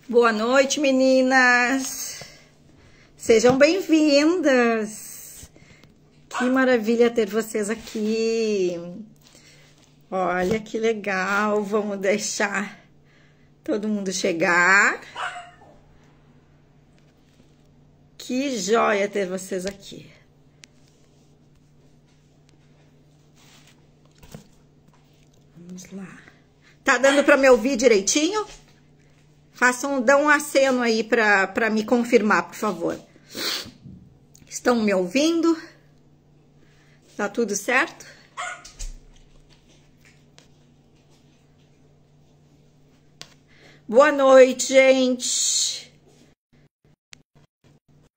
Boa noite, meninas. Sejam bem-vindas. Que maravilha ter vocês aqui. Olha que legal. Vamos deixar todo mundo chegar. Que joia ter vocês aqui. Vamos lá. Tá dando para me ouvir direitinho? Dão um aceno aí para me confirmar, por favor. Estão me ouvindo? Tá tudo certo? Boa noite, gente.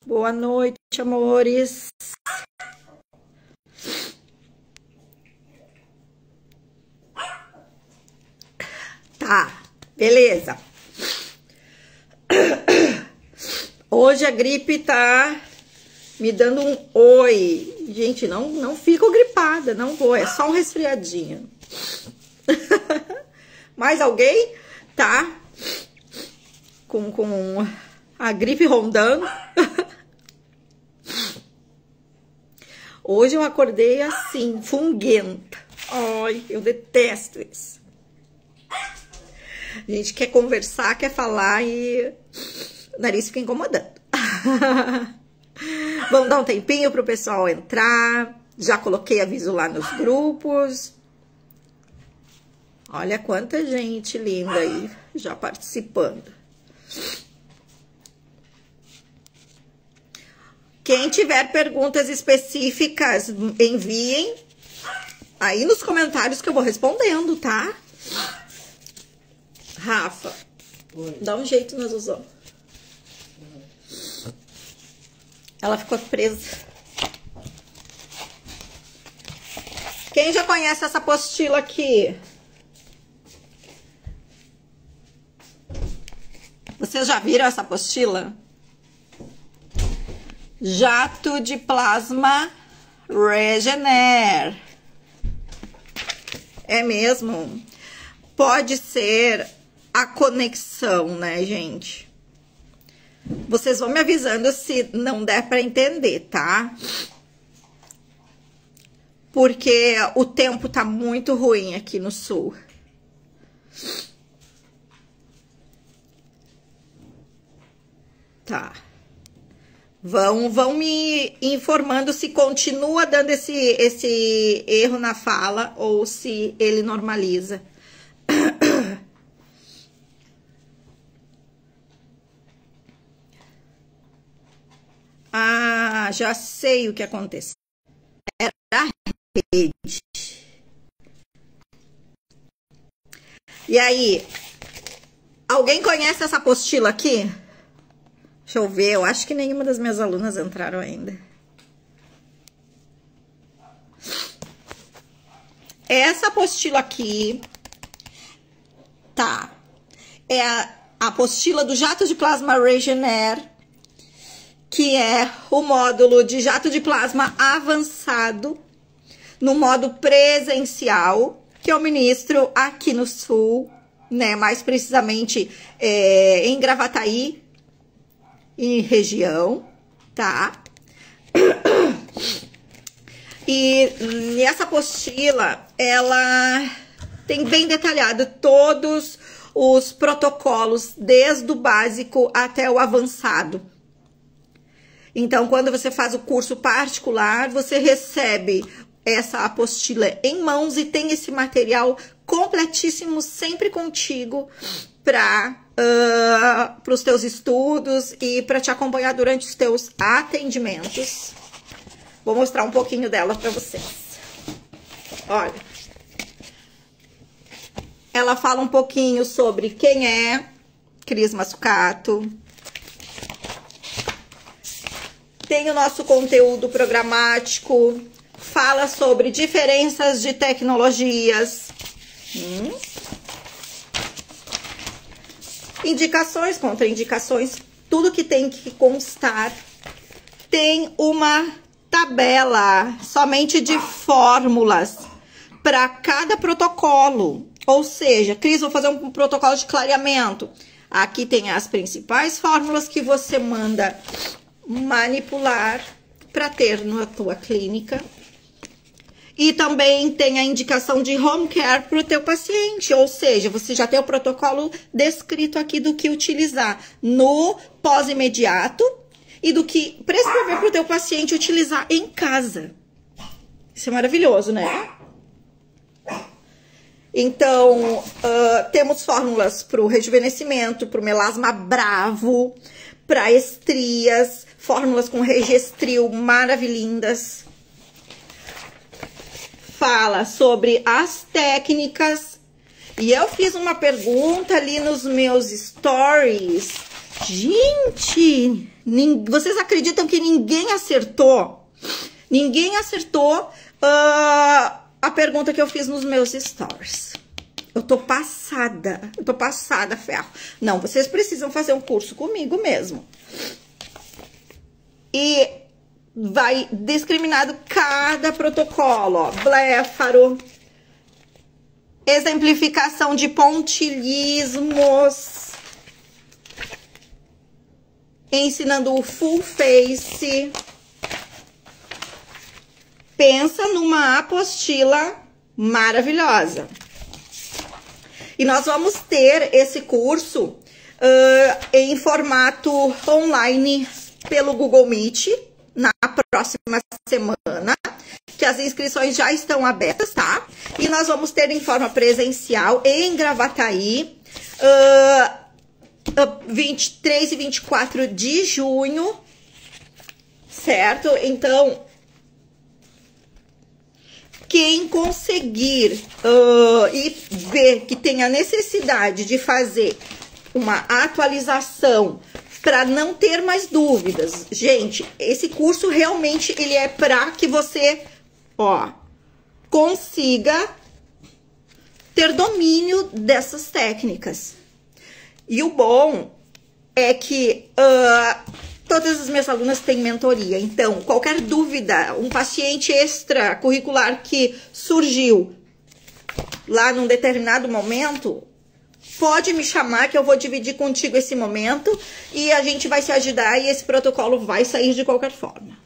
Boa noite, amores. Tá, beleza. Hoje a gripe tá me dando um oi. Gente, não fico gripada, não vou, é só um resfriadinho. Mais alguém tá com a gripe rondando? Hoje eu acordei assim, funguenta. Ai, eu detesto isso. A gente quer conversar, quer falar e o nariz fica incomodando. Vamos dar um tempinho pro pessoal entrar. Já coloquei aviso lá nos grupos. Olha quanta gente linda aí já participando. Quem tiver perguntas específicas, enviem aí nos comentários que eu vou respondendo, tá? Rafa, oi. Dá um jeito na Zuzão. Ela ficou presa. Quem já conhece essa apostila aqui? Vocês já viram essa apostila? Jato de plasma Regener. É mesmo? Pode ser a conexão, né, gente? Vocês vão me avisando se não der para entender, tá? Porque o tempo tá muito ruim aqui no sul. Tá. Vão me informando se continua dando esse erro na fala ou se ele normaliza. Ah, já sei o que aconteceu. Era a rede. E aí, alguém conhece essa apostila aqui? Deixa eu ver, eu acho que nenhuma das minhas alunas entraram ainda. Essa apostila aqui, tá, é a apostila do jato de plasma Regener, que é o módulo de jato de plasma avançado, no modo presencial, que eu ministro aqui no sul, né, mais precisamente em Gravataí, e região, tá? E essa apostila, ela tem bem detalhado todos os protocolos, desde o básico até o avançado. Então, quando você faz o curso particular, você recebe essa apostila em mãos e tem esse material completíssimo sempre contigo para os teus estudos e para te acompanhar durante os teus atendimentos. Vou mostrar um pouquinho dela para vocês. Olha. Ela fala um pouquinho sobre quem é Cris Mazzucato. Tem o nosso conteúdo programático. Fala sobre diferenças de tecnologias. Indicações, contraindicações, tudo que tem que constar. Tem uma tabela somente de fórmulas para cada protocolo. Ou seja, Cris, vou fazer um protocolo de clareamento. Aqui tem as principais fórmulas que você manda manipular para ter na tua clínica. E também tem a indicação de home care para o teu paciente, ou seja, você já tem o protocolo descrito aqui do que utilizar no pós-imediato e do que prescrever para o teu paciente utilizar em casa. Isso é maravilhoso, né? Então, temos fórmulas para o rejuvenescimento, para o melasma bravo, para estrias, fórmulas com regestril maravilhindas. Fala sobre as técnicas. E eu fiz uma pergunta ali nos meus stories. Gente, vocês acreditam que ninguém acertou? Ninguém acertou a pergunta que eu fiz nos meus stories. Eu tô passada, ferro. Não, vocês precisam fazer um curso comigo mesmo. E vai discriminado cada protocolo, ó. Bléfaro, exemplificação de pontilismos, ensinando o full face. Pensa numa apostila maravilhosa. E nós vamos ter esse curso em formato online pelo Google Meet na próxima semana, que as inscrições já estão abertas, tá? E nós vamos ter em forma presencial em Gravataí, 23 e 24 de junho, certo? Então, quem conseguir e ver que tem a necessidade de fazer uma atualização para não ter mais dúvidas. Gente, esse curso realmente ele é para que você, ó, consiga ter domínio dessas técnicas. E o bom é que todas as minhas alunas têm mentoria. Então, qualquer dúvida, um paciente extracurricular que surgiu lá num determinado momento, pode me chamar que eu vou dividir contigo esse momento e a gente vai se ajudar e esse protocolo vai sair de qualquer forma.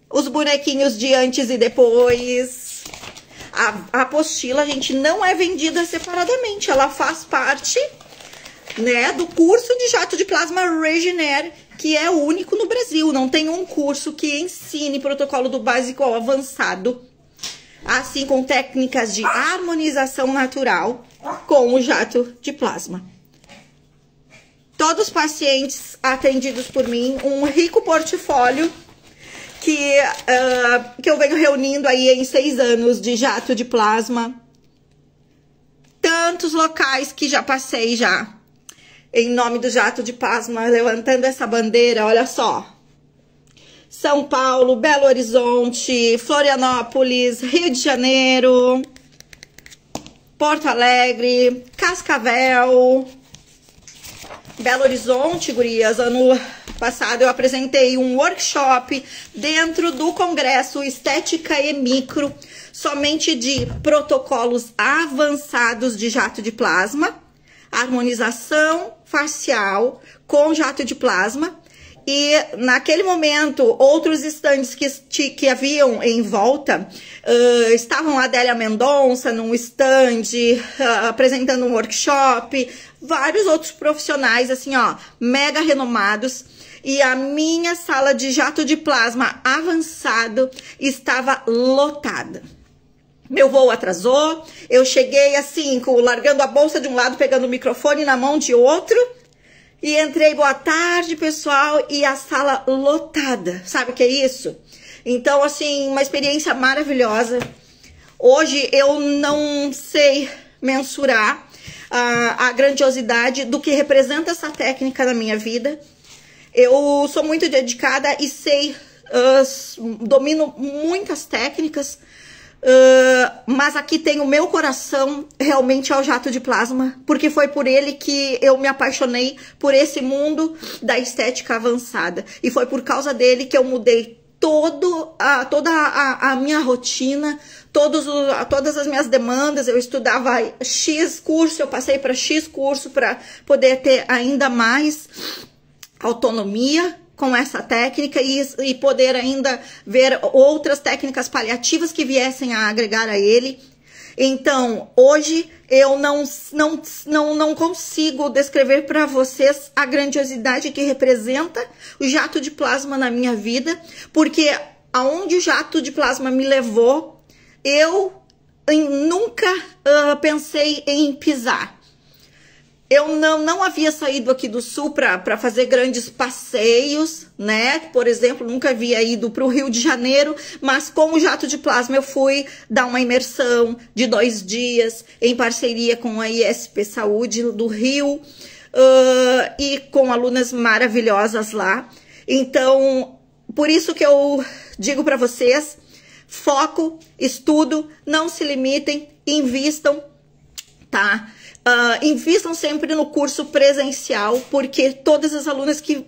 Os bonequinhos de antes e depois. A apostila, gente, não é vendida separadamente. Ela faz parte, né, do curso de jato de plasma Regenere, que é o único no Brasil. Não tem um curso que ensine protocolo do básico ao avançado, assim com técnicas de harmonização natural com o jato de plasma. Todos os pacientes atendidos por mim, um rico portfólio que eu venho reunindo aí em 6 anos de jato de plasma. Tantos locais que já passei já, em nome do jato de plasma, levantando essa bandeira, olha só. São Paulo, Belo Horizonte, Florianópolis, Rio de Janeiro, Porto Alegre, Cascavel, Belo Horizonte, gurias. Ano passado eu apresentei um workshop dentro do Congresso Estética e Micro, somente de protocolos avançados de jato de plasma, harmonização facial com jato de plasma. E naquele momento, outros estandes que haviam em volta, estavam a Adélia Mendonça num stand, apresentando um workshop, vários outros profissionais, assim, ó, mega renomados. E a minha sala de jato de plasma avançado estava lotada. Meu voo atrasou, eu cheguei assim, largando a bolsa de um lado, pegando o microfone na mão de outro. E entrei, boa tarde, pessoal, e a sala lotada. Sabe o que é isso? Então, assim, uma experiência maravilhosa. Hoje eu não sei mensurar a grandiosidade do que representa essa técnica na minha vida. Eu sou muito dedicada e sei, domino muitas técnicas, mas aqui tem o meu coração realmente ao jato de plasma, porque foi por ele que eu me apaixonei por esse mundo da estética avançada. E foi por causa dele que eu mudei toda a minha rotina, todas as minhas demandas. Eu estudava X curso, eu passei para X curso para poder ter ainda mais autonomia com essa técnica e poder ainda ver outras técnicas paliativas que viessem a agregar a ele. Então, hoje eu não consigo descrever para vocês a grandiosidade que representa o jato de plasma na minha vida, porque aonde o jato de plasma me levou, eu nunca pensei em pisar. Eu não havia saído aqui do Sul para fazer grandes passeios, né? Por exemplo, nunca havia ido para o Rio de Janeiro, mas com o jato de plasma eu fui dar uma imersão de 2 dias em parceria com a ISP Saúde do Rio e com alunas maravilhosas lá. Então, por isso que eu digo para vocês, foco, estudo, não se limitem, invistam, tá? Invistam sempre no curso presencial, porque todas as alunas que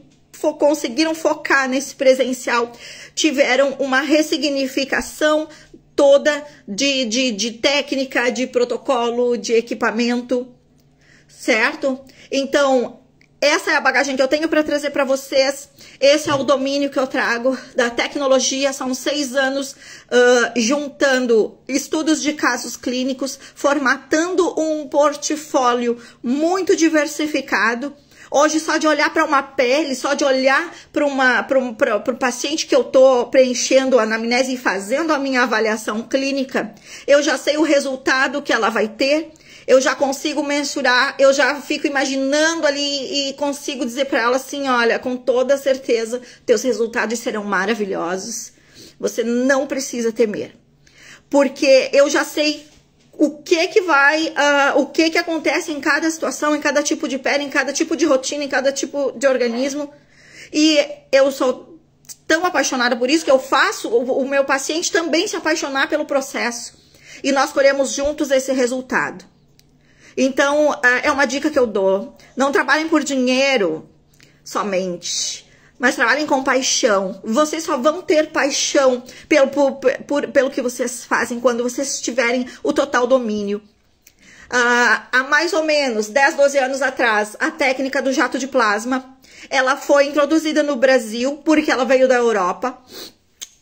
conseguiram focar nesse presencial tiveram uma ressignificação toda de técnica, de protocolo, de equipamento, certo? Então, essa é a bagagem que eu tenho para trazer para vocês. Esse é o domínio que eu trago da tecnologia. São 6 anos juntando estudos de casos clínicos, formatando um portfólio muito diversificado. Hoje, só de olhar para uma pele, só de olhar para o paciente que eu estou preenchendo a anamnese e fazendo a minha avaliação clínica, eu já sei o resultado que ela vai ter. Eu já consigo mensurar, eu já fico imaginando ali e consigo dizer para ela assim, olha, com toda certeza, teus resultados serão maravilhosos. Você não precisa temer. Porque eu já sei o que acontece em cada situação, em cada tipo de pele, em cada tipo de rotina, em cada tipo de organismo. E eu sou tão apaixonada por isso que eu faço o meu paciente também se apaixonar pelo processo. E nós colhemos juntos esse resultado. Então, é uma dica que eu dou. Não trabalhem por dinheiro somente, mas trabalhem com paixão. Vocês só vão ter paixão pelo que vocês fazem quando vocês tiverem o total domínio. Há mais ou menos 10, 12 anos atrás, a técnica do jato de plasma, ela foi introduzida no Brasil porque ela veio da Europa,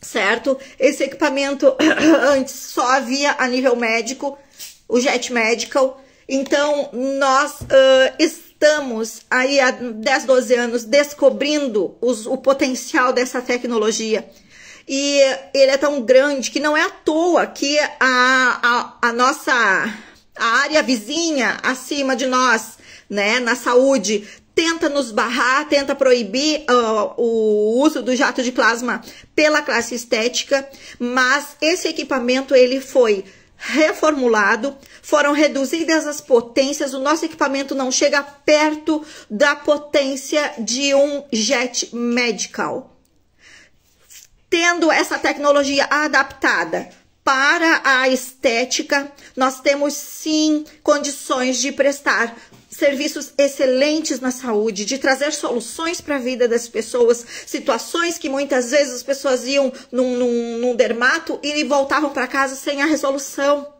certo? Esse equipamento antes só havia a nível médico, o Jet Medical. Então, nós estamos aí há 10, 12 anos descobrindo o potencial dessa tecnologia. E ele é tão grande que não é à toa que a área vizinha acima de nós, né, na saúde, tenta nos barrar, tenta proibir o uso do jato de plasma pela classe estética, mas esse equipamento ele foi reformulado, foram reduzidas as potências, o nosso equipamento não chega perto da potência de um Jet Medical. Tendo essa tecnologia adaptada para a estética, nós temos sim condições de prestar serviços excelentes na saúde, de trazer soluções para a vida das pessoas, situações que muitas vezes as pessoas iam num dermato e voltavam para casa sem a resolução.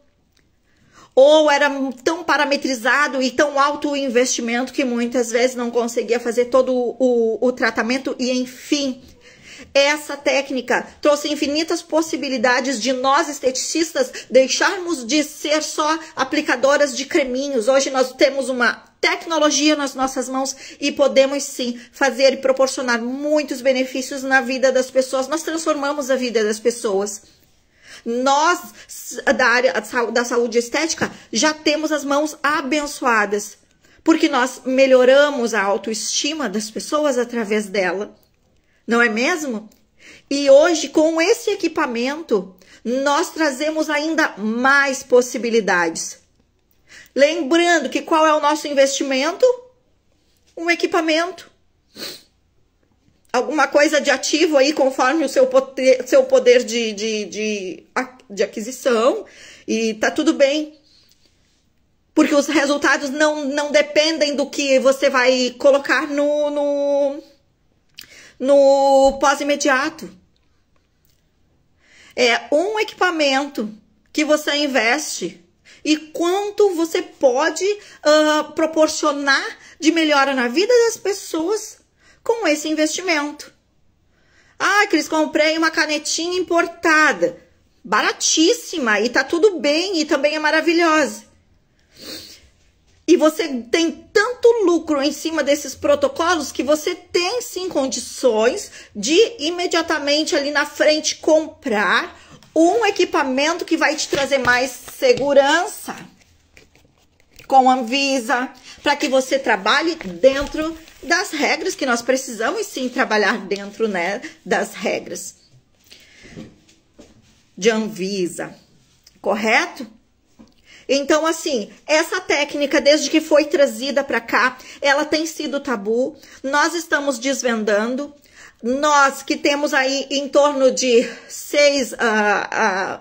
Ou era tão parametrizado e tão alto o investimento que muitas vezes não conseguia fazer todo o tratamento e enfim. Essa técnica trouxe infinitas possibilidades de nós esteticistas deixarmos de ser só aplicadoras de creminhos. Hoje nós temos uma tecnologia nas nossas mãos e podemos sim fazer e proporcionar muitos benefícios na vida das pessoas. Nós transformamos a vida das pessoas. Nós, da área da saúde estética, já temos as mãos abençoadas, porque nós melhoramos a autoestima das pessoas através dela. Não é mesmo? E hoje, com esse equipamento, nós trazemos ainda mais possibilidades. Lembrando que qual é o nosso investimento? Um equipamento. Alguma coisa de ativo aí, conforme o seu poder de aquisição. E tá tudo bem. Porque os resultados não dependem do que você vai colocar no pós-imediato. É um equipamento que você investe e quanto você pode proporcionar de melhora na vida das pessoas com esse investimento. Ah, Cris, comprei uma canetinha importada, baratíssima, e tá tudo bem, e também é maravilhosa. E você tem tanto lucro em cima desses protocolos que você tem sim condições de imediatamente ali na frente comprar um equipamento que vai te trazer mais segurança com a Anvisa, para que você trabalhe dentro das regras, que nós precisamos sim trabalhar dentro, né, das regras de Anvisa, correto? Então, assim, essa técnica, desde que foi trazida para cá, ela tem sido tabu. Nós estamos desvendando. Nós que temos aí em torno de 6,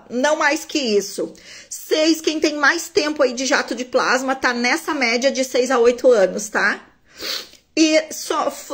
não mais que isso, 6, quem tem mais tempo aí de jato de plasma, tá nessa média de 6 a 8 anos, tá? E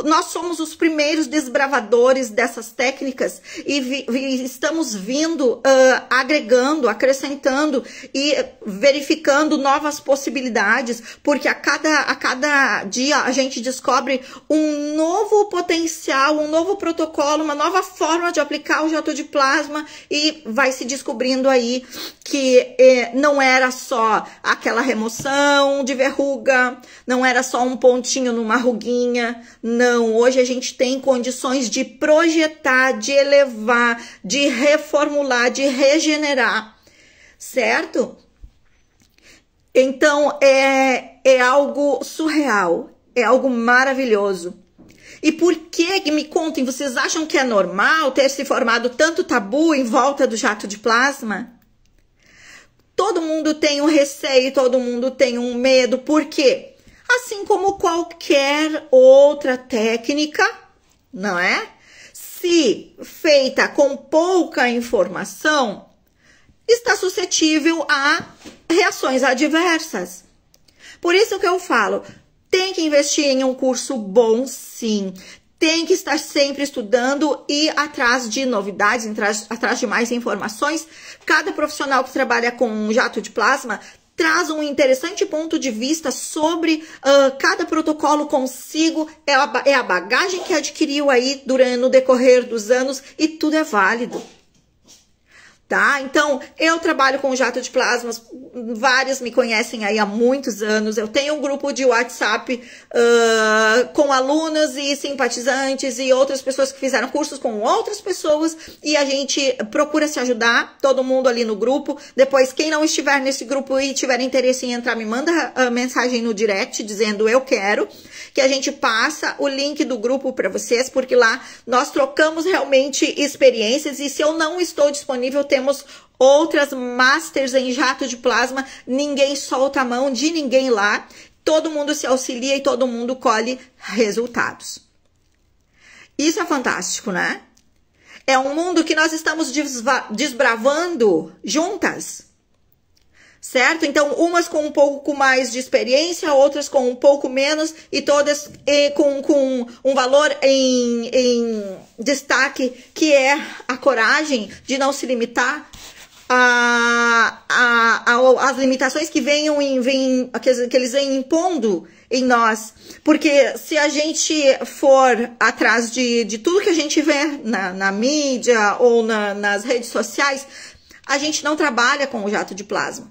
nós somos os primeiros desbravadores dessas técnicas e estamos vindo agregando, acrescentando e verificando novas possibilidades, porque a cada dia a gente descobre um novo potencial, um novo protocolo, uma nova forma de aplicar o jato de plasma e vai se descobrindo aí que não era só aquela remoção de verruga, não era só um pontinho numa ruguinha. Não, hoje a gente tem condições de projetar, de elevar, de reformular, de regenerar, certo? Então, é algo surreal, é algo maravilhoso. E por que, me contem, vocês acham que é normal ter se formado tanto tabu em volta do jato de plasma? Todo mundo tem um receio, todo mundo tem um medo, por quê? Assim como qualquer outra técnica, não é? Se feita com pouca informação, está suscetível a reações adversas. Por isso que eu falo, tem que investir em um curso bom, sim. Tem que estar sempre estudando e atrás de novidades, atrás de mais informações. Cada profissional que trabalha com jato de plasma traz um interessante ponto de vista sobre cada protocolo consigo, é a bagagem que adquiriu aí no decorrer dos anos e tudo é válido. Tá? Então, eu trabalho com jato de plasmas, vários me conhecem aí há muitos anos, eu tenho um grupo de WhatsApp com alunos e simpatizantes e outras pessoas que fizeram cursos com outras pessoas e a gente procura se ajudar, todo mundo ali no grupo. Depois, quem não estiver nesse grupo e tiver interesse em entrar, me manda mensagem no direct dizendo eu quero, que a gente passa o link do grupo para vocês, porque lá nós trocamos realmente experiências e se eu não estou disponível, temos outras masters em jato de plasma, ninguém solta a mão de ninguém lá, todo mundo se auxilia e todo mundo colhe resultados. Isso é fantástico, né? É um mundo que nós estamos desbravando juntas, certo? Então, umas com um pouco mais de experiência, outras com um pouco menos e todas com um valor em destaque, que é a coragem de não se limitar às limitações que que eles vêm impondo em nós. Porque se a gente for atrás de tudo que a gente vê na mídia ou nas redes sociais, a gente não trabalha com o jato de plasma.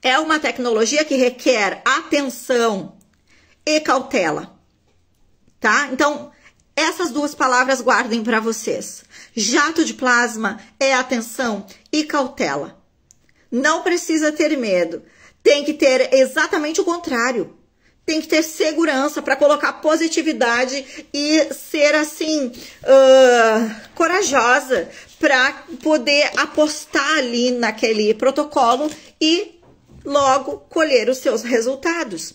É uma tecnologia que requer atenção e cautela, tá? Então, essas duas palavras guardem para vocês. Jato de plasma é atenção e cautela. Não precisa ter medo. Tem que ter exatamente o contrário. Tem que ter segurança para colocar positividade e ser assim, corajosa para poder apostar ali naquele protocolo e logo colher os seus resultados.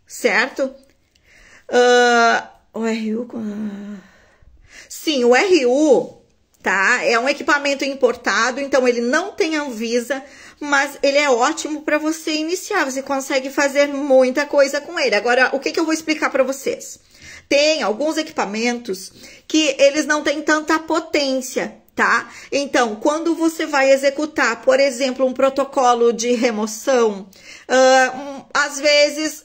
Certo? O RU... Sim, o RU, tá? É um equipamento importado, então ele não tem Anvisa, mas ele é ótimo para você iniciar. Você consegue fazer muita coisa com ele. Agora, o que eu vou explicar para vocês? Tem alguns equipamentos que eles não têm tanta potência, tá? Então, quando você vai executar, por exemplo, um protocolo de remoção, às vezes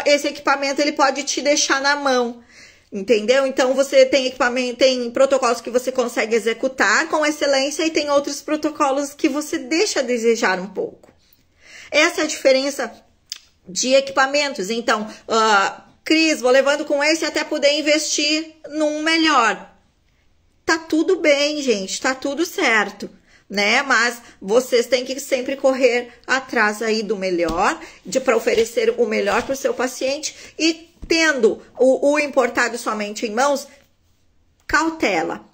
esse equipamento ele pode te deixar na mão, entendeu? Então, você tem equipamento, tem protocolos que você consegue executar com excelência e tem outros protocolos que você deixa a desejar um pouco. Essa é a diferença de equipamentos. Então, Cris, vou levando com esse até poder investir num melhor. Tá tudo bem, gente, tá tudo certo, né? Mas vocês têm que sempre correr atrás aí do melhor, para oferecer o melhor para o seu paciente e tendo o importado somente em mãos, cautela.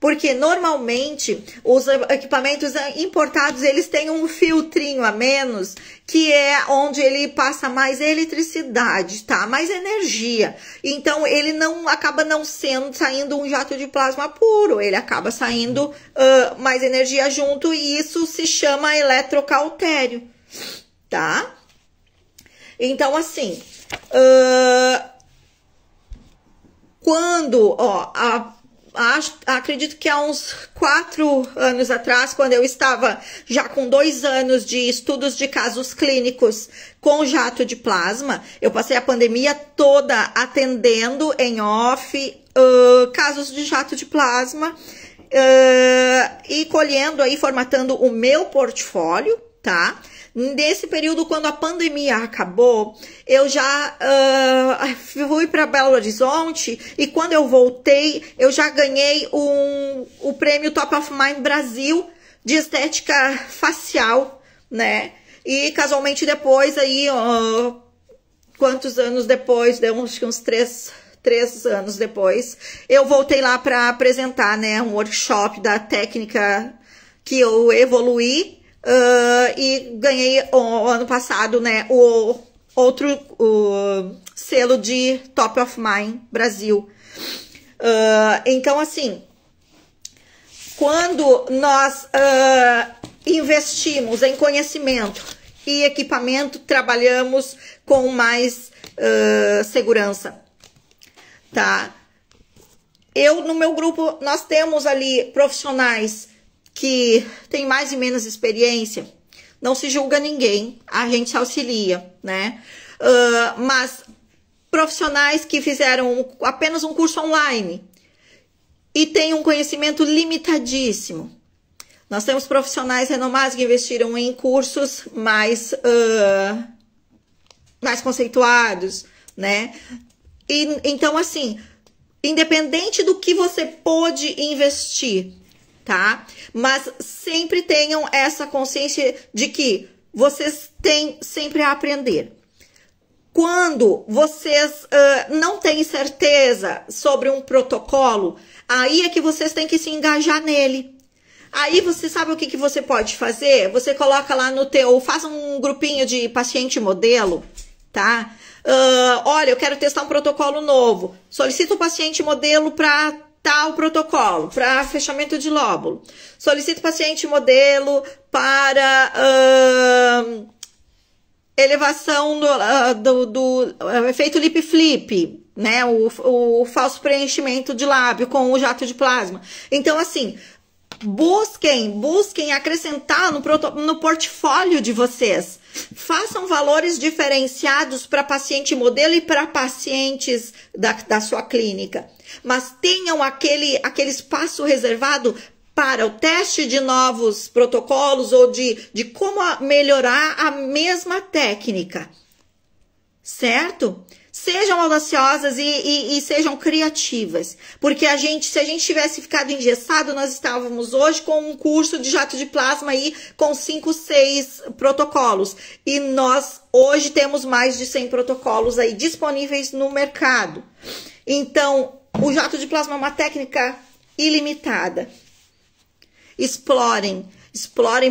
Porque normalmente os equipamentos importados, eles têm um filtrinho a menos, que é onde ele passa mais eletricidade, tá? Mais energia. Então, ele não acaba não saindo um jato de plasma puro, ele acaba saindo mais energia junto e isso se chama eletrocautério, tá? Então, assim, quando, acredito que há uns 4 anos atrás, quando eu estava já com 2 anos de estudos de casos clínicos com jato de plasma, eu passei a pandemia toda atendendo em off casos de jato de plasma e colhendo aí, formatando o meu portfólio, tá? Nesse período, quando a pandemia acabou, eu já fui para Belo Horizonte e quando eu voltei, eu já ganhei o prêmio Top of Mind Brasil de estética facial, né? E casualmente depois, aí, quantos anos depois, deu uns 3 anos depois, eu voltei lá para apresentar, né, um workshop da técnica que eu evoluí. E ganhei ano passado, né, o selo de Top of Mind Brasil. Então, assim, quando nós investimos em conhecimento e equipamento, trabalhamos com mais segurança, tá? No meu grupo, nós temos ali profissionais que tem mais e menos experiência, não se julga ninguém, a gente se auxilia, né? Mas profissionais que fizeram apenas um curso online e têm um conhecimento limitadíssimo. Nós temos profissionais renomados que investiram em cursos mais conceituados, né? Então, assim, independente do que você pôde investir, tá? Mas sempre tenham essa consciência de que vocês têm sempre a aprender. Quando vocês não têm certeza sobre um protocolo, aí é que vocês têm que se engajar nele. Aí você sabe o que você pode fazer? Você coloca lá faz um grupinho de paciente modelo, tá? Olha, eu quero testar um protocolo novo. Solicita o paciente modelo para tal protocolo, para fechamento de lóbulo. Solicita o paciente modelo para elevação do efeito lip flip, né? O falso preenchimento de lábio com o jato de plasma. Então, assim, busquem acrescentar no portfólio de vocês. Façam valores diferenciados para paciente modelo e para pacientes da sua clínica. Mas tenham aquele espaço reservado para o teste de novos protocolos ou de como melhorar a mesma técnica. Certo? Sejam audaciosas e sejam criativas, porque se a gente tivesse ficado engessado, nós estávamos hoje com um curso de jato de plasma aí com 5, 6 protocolos, e nós hoje temos mais de 100 protocolos aí disponíveis no mercado. Então, o jato de plasma é uma técnica ilimitada. Explorem,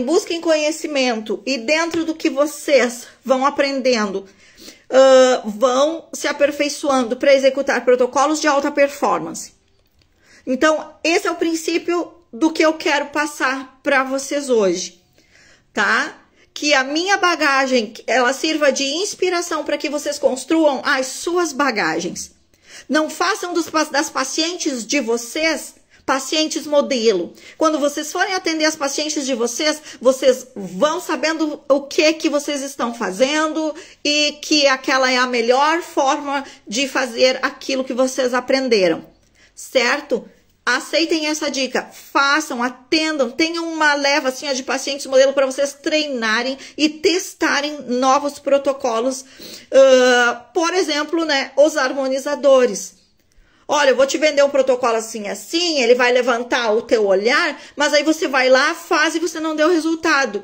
busquem conhecimento, e dentro do que vocês vão aprendendo, vão se aperfeiçoando para executar protocolos de alta performance. Então, esse é o princípio do que eu quero passar para vocês hoje, tá? Que a minha bagagem, ela sirva de inspiração para que vocês construam as suas bagagens. Não façam das pacientes de vocês pacientes modelo. Quando vocês forem atender as pacientes de vocês, vocês vão sabendo o que vocês estão fazendo e que aquela é a melhor forma de fazer aquilo que vocês aprenderam, certo? Aceitem essa dica, façam, atendam, tenham uma leva assim de pacientes modelo para vocês treinarem e testarem novos protocolos. Por exemplo, né, os harmonizadores. Olha, eu vou te vender um protocolo assim, ele vai levantar o teu olhar, mas aí você vai lá, faz e você não deu resultado.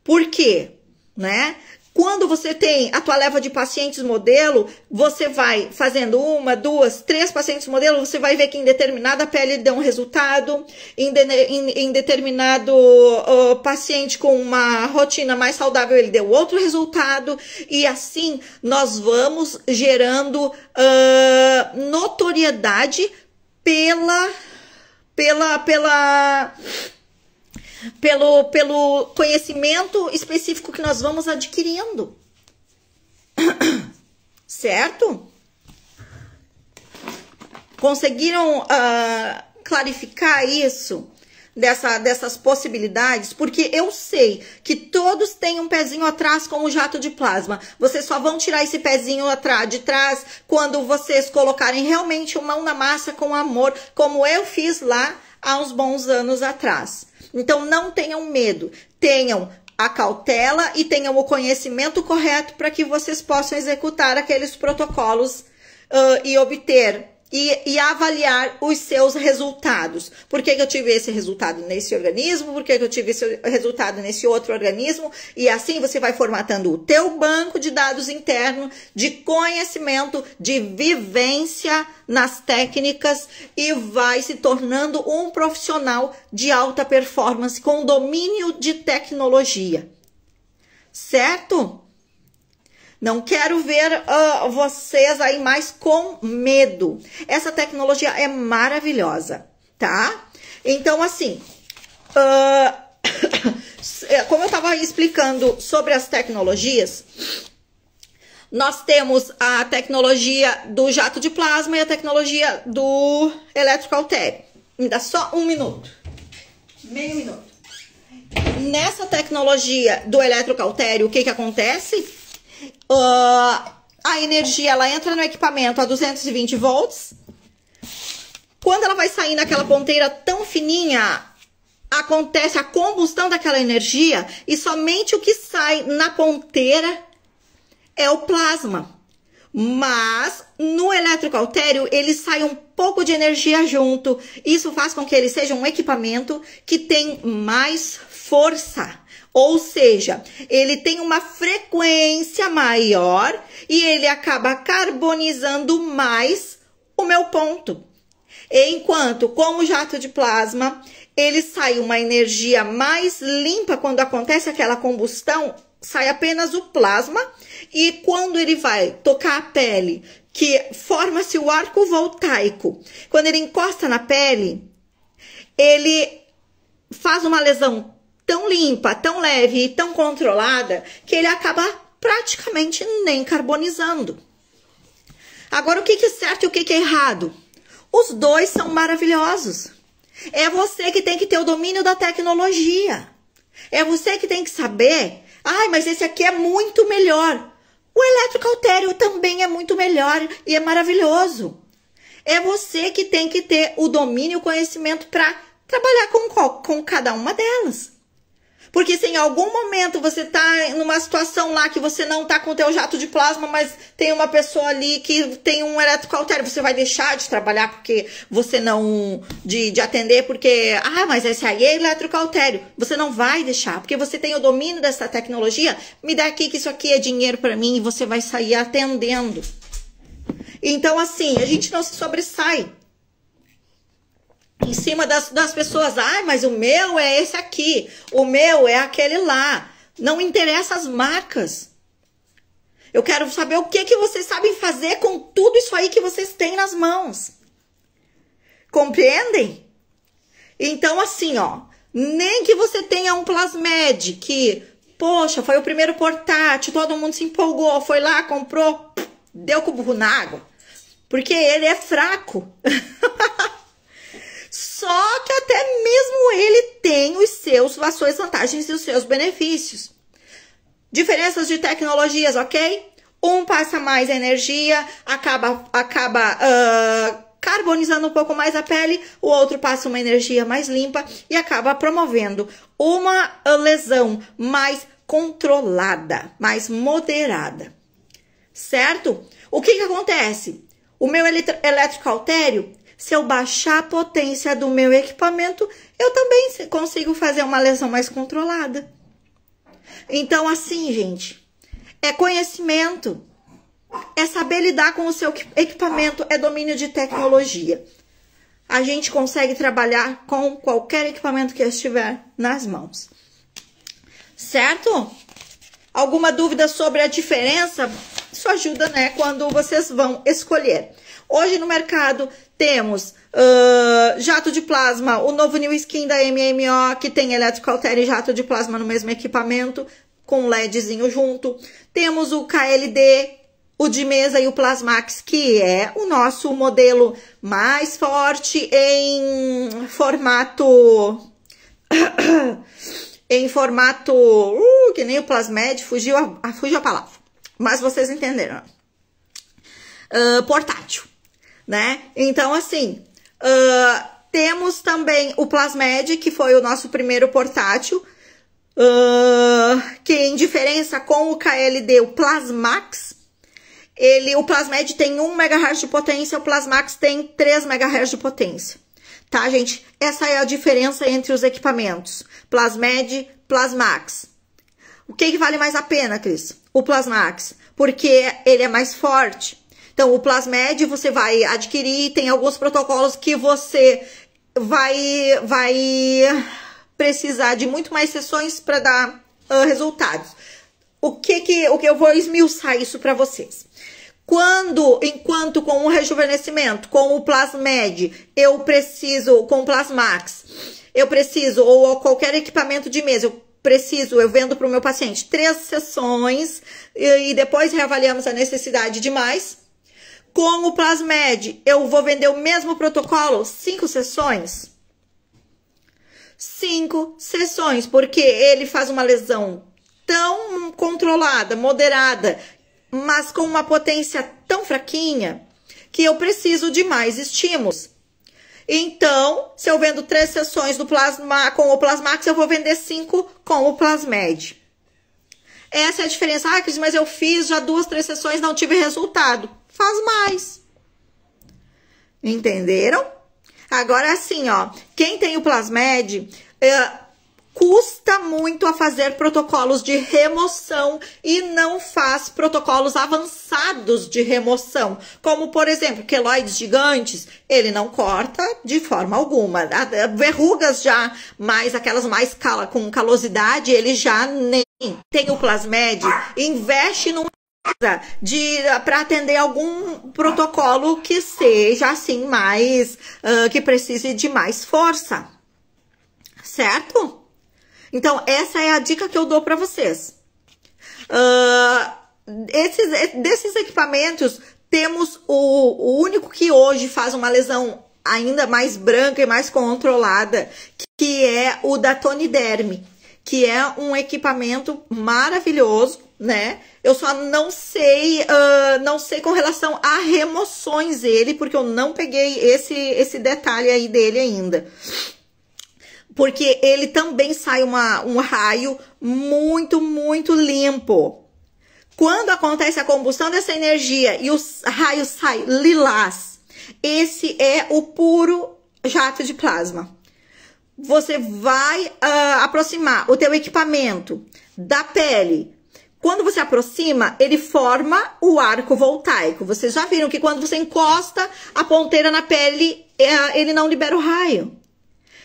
Por quê? Né? Quando você tem a tua leva de pacientes modelo, você vai fazendo 1, 2, 3 pacientes modelo, você vai ver que em determinada pele deu um resultado, em determinado paciente com uma rotina mais saudável ele deu outro resultado, e assim nós vamos gerando notoriedade pelo conhecimento específico que nós vamos adquirindo, certo? Conseguiram clarificar isso, dessas possibilidades? Porque eu sei que todos têm um pezinho atrás com o jato de plasma. Vocês só vão tirar esse pezinho de trás quando vocês colocarem realmente mão na massa com amor, como eu fiz lá há uns bons anos atrás. Então, não tenham medo, tenham a cautela e tenham o conhecimento correto para que vocês possam executar aqueles protocolos e obter e avaliar os seus resultados. Por que eu tive esse resultado nesse organismo? Por que eu tive esse resultado nesse outro organismo? E assim você vai formatando o teu banco de dados interno, de conhecimento, de vivência nas técnicas e vai se tornando um profissional de alta performance com domínio de tecnologia. Certo? Não quero ver vocês aí mais com medo. Essa tecnologia é maravilhosa, tá? Então, assim, como eu estava explicando sobre as tecnologias, nós temos a tecnologia do jato de plasma e a tecnologia do eletrocautério. Me dá só um minuto. Meio minuto. Nessa tecnologia do eletrocautério, o que acontece? A energia ela entra no equipamento a 220 volts. Quando ela vai sair naquela ponteira tão fininha, acontece a combustão daquela energia e somente o que sai na ponteira é o plasma. Mas no eletrocautério ele sai um pouco de energia junto. Isso faz com que ele seja um equipamento que tem mais força. Ou seja, ele tem uma frequência maior e ele acaba carbonizando mais o meu ponto. Enquanto com o jato de plasma, ele sai uma energia mais limpa quando acontece aquela combustão, sai apenas o plasma e quando ele vai tocar a pele, que forma-se o arco voltaico, quando ele encosta na pele, ele faz uma lesão tão limpa, tão leve e tão controlada que ele acaba praticamente nem carbonizando. Agora, o que é certo e o que é errado? Os dois são maravilhosos. É você que tem que ter o domínio da tecnologia. É você que tem que saber, mas esse aqui é muito melhor. O eletrocautério também é muito melhor e é maravilhoso. É você que tem que ter o domínio e o conhecimento para trabalhar com cada uma delas. Porque se em algum momento você tá numa situação lá que você não tá com o teu jato de plasma, mas tem uma pessoa ali que tem um eletrocautério, você vai deixar de trabalhar porque você não... de atender porque... mas esse aí é eletrocautério. Você não vai deixar, porque você tem o domínio dessa tecnologia. Me dá aqui que isso aqui é dinheiro para mim e você vai sair atendendo. Então, assim, a gente não se sobressai em cima das pessoas. Mas o meu é esse aqui, o meu é aquele lá. Não interessa as marcas. Eu quero saber o que vocês sabem fazer com tudo isso aí que vocês têm nas mãos. Compreendem? Então, assim, nem que você tenha um Plasmed, que, poxa, foi o primeiro portátil, todo mundo se empolgou, foi lá, comprou, deu com o burro na água. Porque ele é fraco. Só que até mesmo ele tem as suas vantagens e os seus benefícios. Diferenças de tecnologias, ok? Um passa mais energia, acaba carbonizando um pouco mais a pele, o outro passa uma energia mais limpa e acaba promovendo uma lesão mais controlada, mais moderada, certo? O que acontece? O meu eletrocautério, se eu baixar a potência do meu equipamento, eu também consigo fazer uma lesão mais controlada. Então, assim, gente, é conhecimento, é saber lidar com o seu equipamento, é domínio de tecnologia. A gente consegue trabalhar com qualquer equipamento que estiver nas mãos. Certo? Alguma dúvida sobre a diferença? Isso ajuda, né, quando vocês vão escolher. Hoje no mercado temos jato de plasma, o novo New Skin da MMO, que tem eletrocautério e jato de plasma no mesmo equipamento, com LEDzinho junto. Temos o KLD, o de mesa e o Plasmax, que é o nosso modelo mais forte em formato... que nem o Plasmed, fugiu a palavra. Mas vocês entenderam. Portátil, né? Então, assim, temos também o Plasmed, que foi o nosso primeiro portátil, que em diferença com o KLD, o Plasmax, o Plasmed tem 1 MHz de potência, o Plasmax tem 3 MHz de potência. Tá, gente? Essa é a diferença entre os equipamentos. Plasmed, Plasmax. O que vale mais a pena, Cris? O Plasmax, porque ele é mais forte. Então, o Plasmed você vai adquirir, tem alguns protocolos que você vai precisar de muito mais sessões para dar resultados. O que eu vou esmiuçar isso para vocês? Enquanto com o rejuvenescimento, com o Plasmed, com o Plasmax, ou qualquer equipamento de mesa, eu vendo para o meu paciente 3 sessões e depois reavaliamos a necessidade de mais. Com o Plasmed, eu vou vender o mesmo protocolo, 5 sessões. 5 sessões, porque ele faz uma lesão tão controlada, moderada, mas com uma potência tão fraquinha que eu preciso de mais estímulos. Então, se eu vendo 3 sessões com o Plasmax, eu vou vender 5 com o Plasmed. Essa é a diferença. Ah, Cris, mas eu fiz já 2, 3 sessões, não tive resultado. Faz mais. Entenderam? Agora, assim, ó, quem tem o Plasmed, custa muito a fazer protocolos de remoção e não faz protocolos avançados de remoção, como, por exemplo, queloides gigantes, ele não corta de forma alguma. Verrugas já, aquelas mais com calosidade, ele já nem tem. O Plasmed, investe para atender algum protocolo que seja assim mais, que precise de mais força, certo? Então, essa é a dica que eu dou para vocês. Desses equipamentos, temos o único que hoje faz uma lesão ainda mais branca e mais controlada, que é o da Toniderm, que é um equipamento maravilhoso, né? Eu só não sei com relação a remoções porque eu não peguei esse detalhe aí dele ainda. Porque ele também sai um raio muito, muito limpo. Quando acontece a combustão dessa energia e os raios saem lilás, esse é o puro jato de plasma. Você vai aproximar o teu equipamento da pele. Quando você aproxima, ele forma o arco voltaico. Vocês já viram que quando você encosta a ponteira na pele, ele não libera o raio.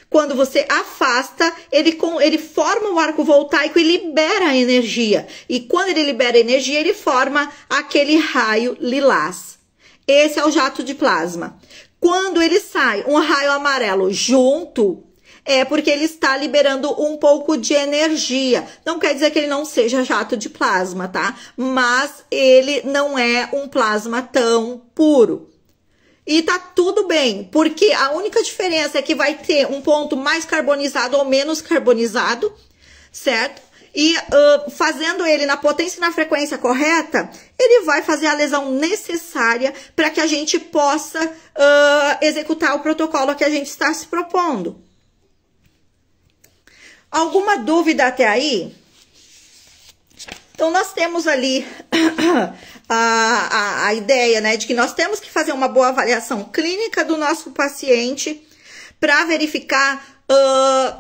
Quando você afasta, ele forma o arco voltaico e libera a energia. E quando ele libera a energia, ele forma aquele raio lilás. Esse é o jato de plasma. Quando ele sai um raio amarelo junto, é porque ele está liberando um pouco de energia. Não quer dizer que ele não seja jato de plasma, tá? Mas ele não é um plasma tão puro. E tá tudo bem, porque a única diferença é que vai ter um ponto mais carbonizado ou menos carbonizado, certo? E fazendo ele na potência e na frequência correta, ele vai fazer a lesão necessária para que a gente possa executar o protocolo que a gente está se propondo. Alguma dúvida até aí? Então, nós temos ali a ideia, né, de que nós temos que fazer uma boa avaliação clínica do nosso paciente para verificar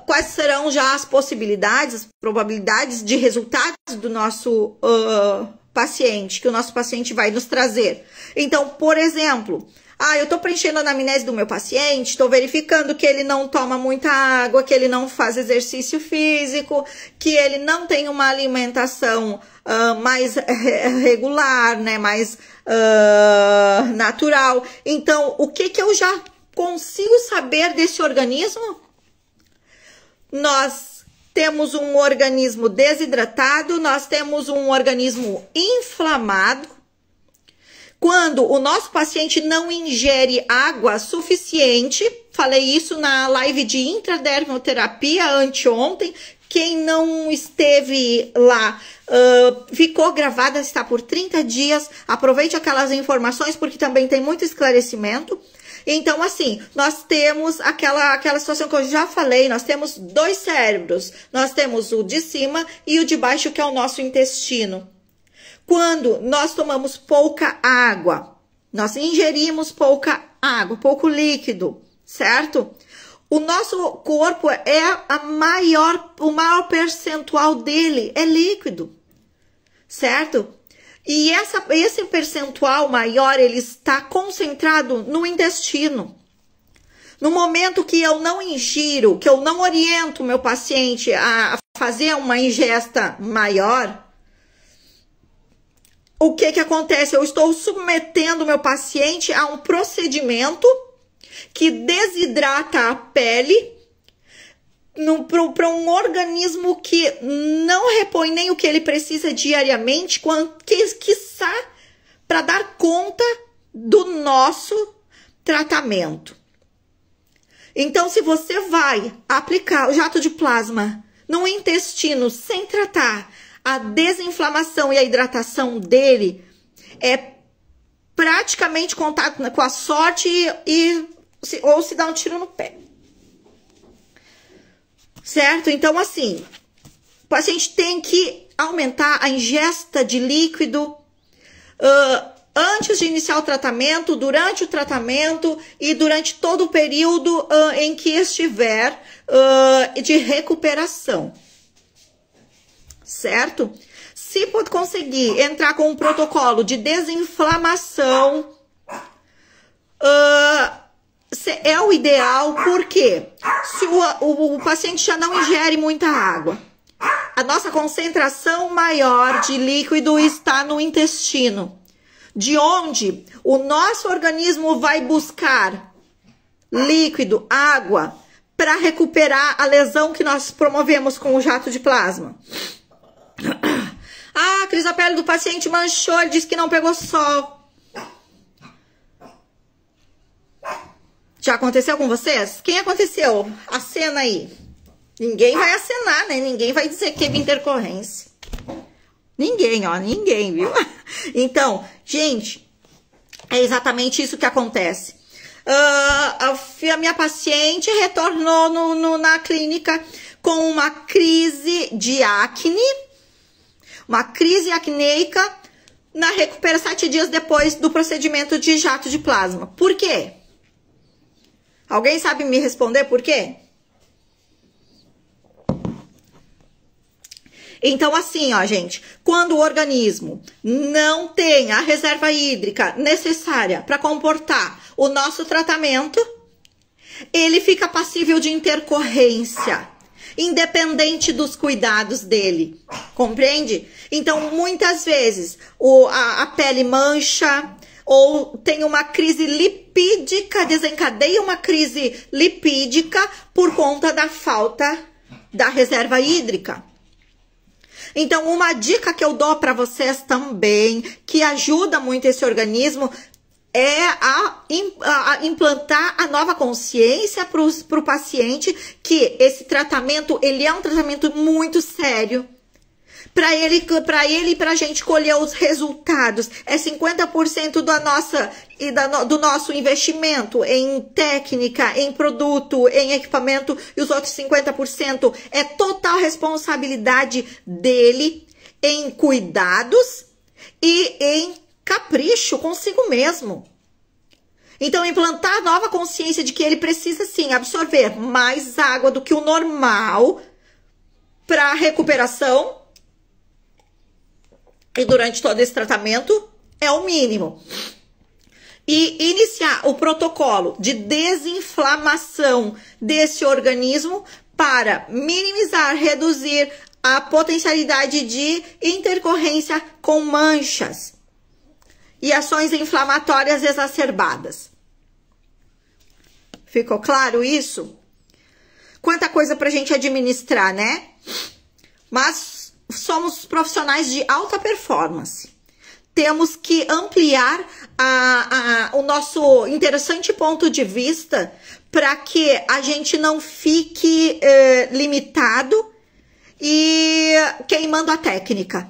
quais serão já as possibilidades, as probabilidades de resultados do nosso paciente, que o nosso paciente vai nos trazer. Então, por exemplo, eu tô preenchendo a anamnese do meu paciente, tô verificando que ele não toma muita água, que ele não faz exercício físico, que ele não tem uma alimentação mais regular, né, mais natural. Então, o que eu já consigo saber desse organismo? Nós temos um organismo desidratado, nós temos um organismo inflamado. Quando o nosso paciente não ingere água suficiente, falei isso na live de intradermoterapia anteontem, quem não esteve lá, ficou gravada, está por 30 dias, aproveite aquelas informações porque também tem muito esclarecimento. Então, assim, nós temos aquela situação que eu já falei, nós temos dois cérebros, nós temos o de cima e o de baixo, que é o nosso intestino. Quando nós tomamos pouca água, nós ingerimos pouca água, pouco líquido, certo? O nosso corpo o maior percentual dele é líquido, certo? E esse percentual maior, ele está concentrado no intestino. No momento que eu não ingiro, que eu não oriento o meu paciente a fazer uma ingesta maior, o que acontece? Eu estou submetendo o meu paciente a um procedimento que desidrata a pele para um organismo que não repõe nem o que ele precisa diariamente, quiçá para dar conta do nosso tratamento. Então, se você vai aplicar o jato de plasma no intestino sem tratar a desinflamação e a hidratação dele, é praticamente contar com a sorte ou se dá um tiro no pé. Certo? Então, assim, o paciente tem que aumentar a ingesta de líquido antes de iniciar o tratamento, durante o tratamento e durante todo o período em que estiver de recuperação. Certo? Se conseguir entrar com um protocolo de desinflamação, é o ideal, porque se o paciente já não ingere muita água, a nossa concentração maior de líquido está no intestino, de onde o nosso organismo vai buscar líquido, água, para recuperar a lesão que nós promovemos com o jato de plasma. Cris, a pele do paciente manchou, ele disse que não pegou sol. Já aconteceu com vocês? Quem aconteceu? Acena aí. Ninguém vai acenar, né? Ninguém vai dizer que teve intercorrência. Ninguém, ó. Ninguém, viu? Então, gente, é exatamente isso que acontece. A minha paciente retornou na clínica com uma crise de acne. Uma crise acneica na recuperação 7 dias depois do procedimento de jato de plasma. Por quê? Alguém sabe me responder por quê? Então, assim, ó, gente, quando o organismo não tem a reserva hídrica necessária para comportar o nosso tratamento, ele fica passível de intercorrência, independente dos cuidados dele, compreende? Então, muitas vezes, a pele mancha, ou tem uma crise lipídica, desencadeia uma crise lipídica por conta da falta da reserva hídrica. Então, uma dica que eu dou para vocês também, que ajuda muito esse organismo, é a implantar a nova consciência para o paciente que esse tratamento, ele é um tratamento muito sério. Para ele e para a gente colher os resultados, é 50% do nosso investimento em técnica, em produto, em equipamento, e os outros 50% é total responsabilidade dele em cuidados e em capricho consigo mesmo. Então, implantar a nova consciência de que ele precisa, sim, absorver mais água do que o normal para recuperação e durante todo esse tratamento é o mínimo. E iniciar o protocolo de desinflamação desse organismo para minimizar, reduzir a potencialidade de intercorrência com manchas e ações inflamatórias exacerbadas. Ficou claro isso? Quanta coisa pra gente administrar, né? Mas somos profissionais de alta performance. Temos que ampliar o nosso interessante ponto de vista para que a gente não fique limitado e queimando a técnica.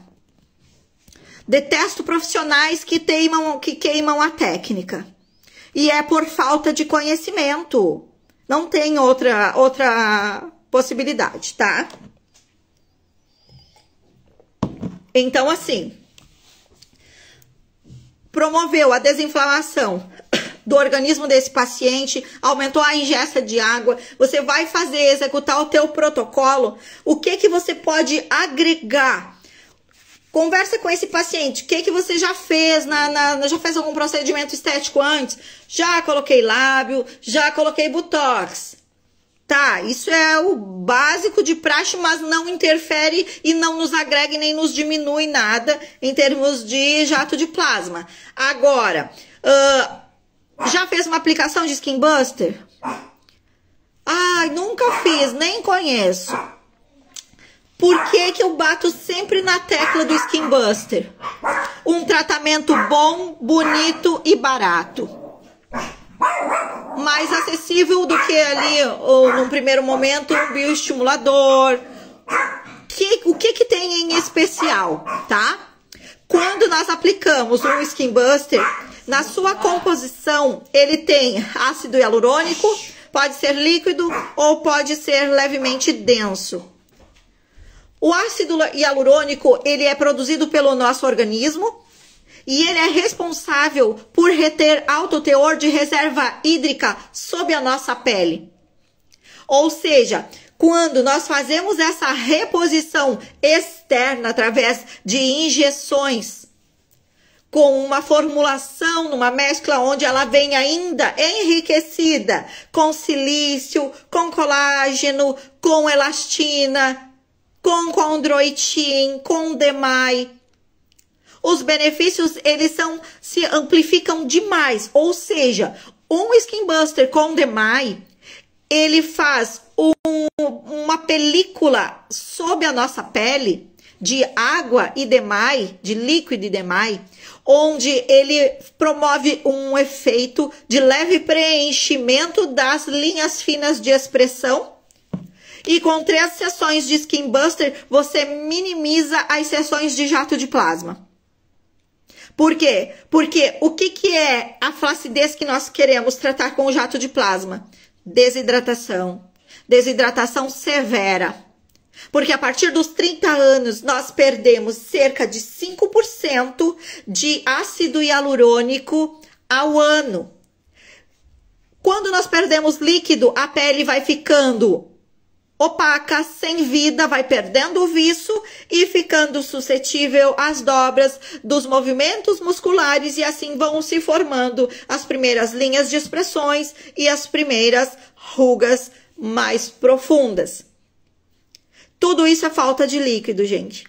Detesto profissionais que queimam a técnica. E é por falta de conhecimento. Não tem outra possibilidade, tá? Então, assim, promoveu a desinflamação do organismo desse paciente, aumentou a ingesta de água, você vai executar o teu protocolo, o que você pode agregar? Conversa com esse paciente, o que você já fez, já fez algum procedimento estético antes? Já coloquei lábio, já coloquei botox. Tá, isso é o básico de praxe, mas não interfere e não nos agrega nem nos diminui nada em termos de jato de plasma. Agora, já fez uma aplicação de Skin Buster? Ai, nunca fiz, nem conheço. Por que eu bato sempre na tecla do Skin Buster? Um tratamento bom, bonito e barato. Mais acessível do que ali, ou num primeiro momento, um bioestimulador. O que tem em especial, tá? Quando nós aplicamos um Skin Buster, na sua composição, ele tem ácido hialurônico, pode ser líquido ou pode ser levemente denso. O ácido hialurônico, ele é produzido pelo nosso organismo, e ele é responsável por reter alto teor de reserva hídrica sob a nossa pele. Ou seja, quando nós fazemos essa reposição externa através de injeções, com uma formulação, numa mescla onde ela vem ainda enriquecida com silício, com colágeno, com elastina, com condroitin, com demai, os benefícios, eles se amplificam demais. Ou seja, um Skin Buster com demai, ele faz uma película sob a nossa pele de água e demai, de líquido e demai, onde ele promove um efeito de leve preenchimento das linhas finas de expressão. E com 3 sessões de Skin Buster, você minimiza as sessões de jato de plasma. Por quê? Porque o que é a flacidez que nós queremos tratar com o jato de plasma? Desidratação. Desidratação severa. Porque a partir dos 30 anos, nós perdemos cerca de 5% de ácido hialurônico ao ano. Quando nós perdemos líquido, a pele vai ficando opaca, sem vida, vai perdendo o viço e ficando suscetível às dobras dos movimentos musculares, e assim vão se formando as primeiras linhas de expressões e as primeiras rugas mais profundas. Tudo isso é falta de líquido, gente.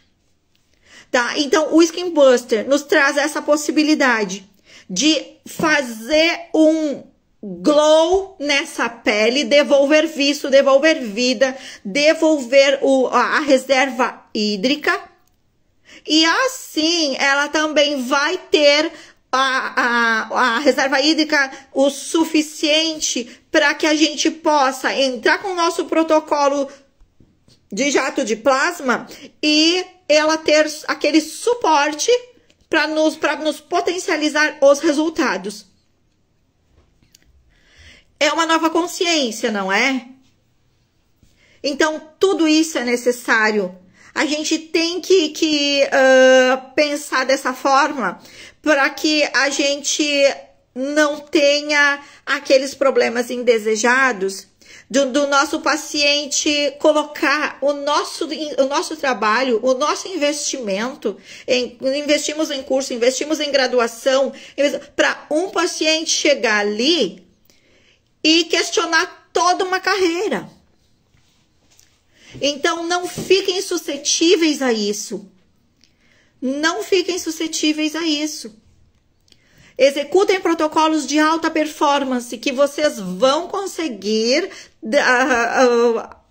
Tá? Então, o Skin Buster nos traz essa possibilidade de fazer um glow nessa pele, devolver viço, devolver vida, devolver a reserva hídrica. E assim, ela também vai ter a reserva hídrica o suficiente para que a gente possa entrar com o nosso protocolo de jato de plasma e ela ter aquele suporte para nos potencializar os resultados. É uma nova consciência, não é? Então, tudo isso é necessário. A gente tem que pensar dessa forma para que a gente não tenha aqueles problemas indesejados do nosso paciente colocar o nosso trabalho, o nosso investimento, investimos em curso, investimos em graduação, para um paciente chegar ali e questionar toda uma carreira. Então, não fiquem suscetíveis a isso. Não fiquem suscetíveis a isso. Executem protocolos de alta performance que vocês vão conseguir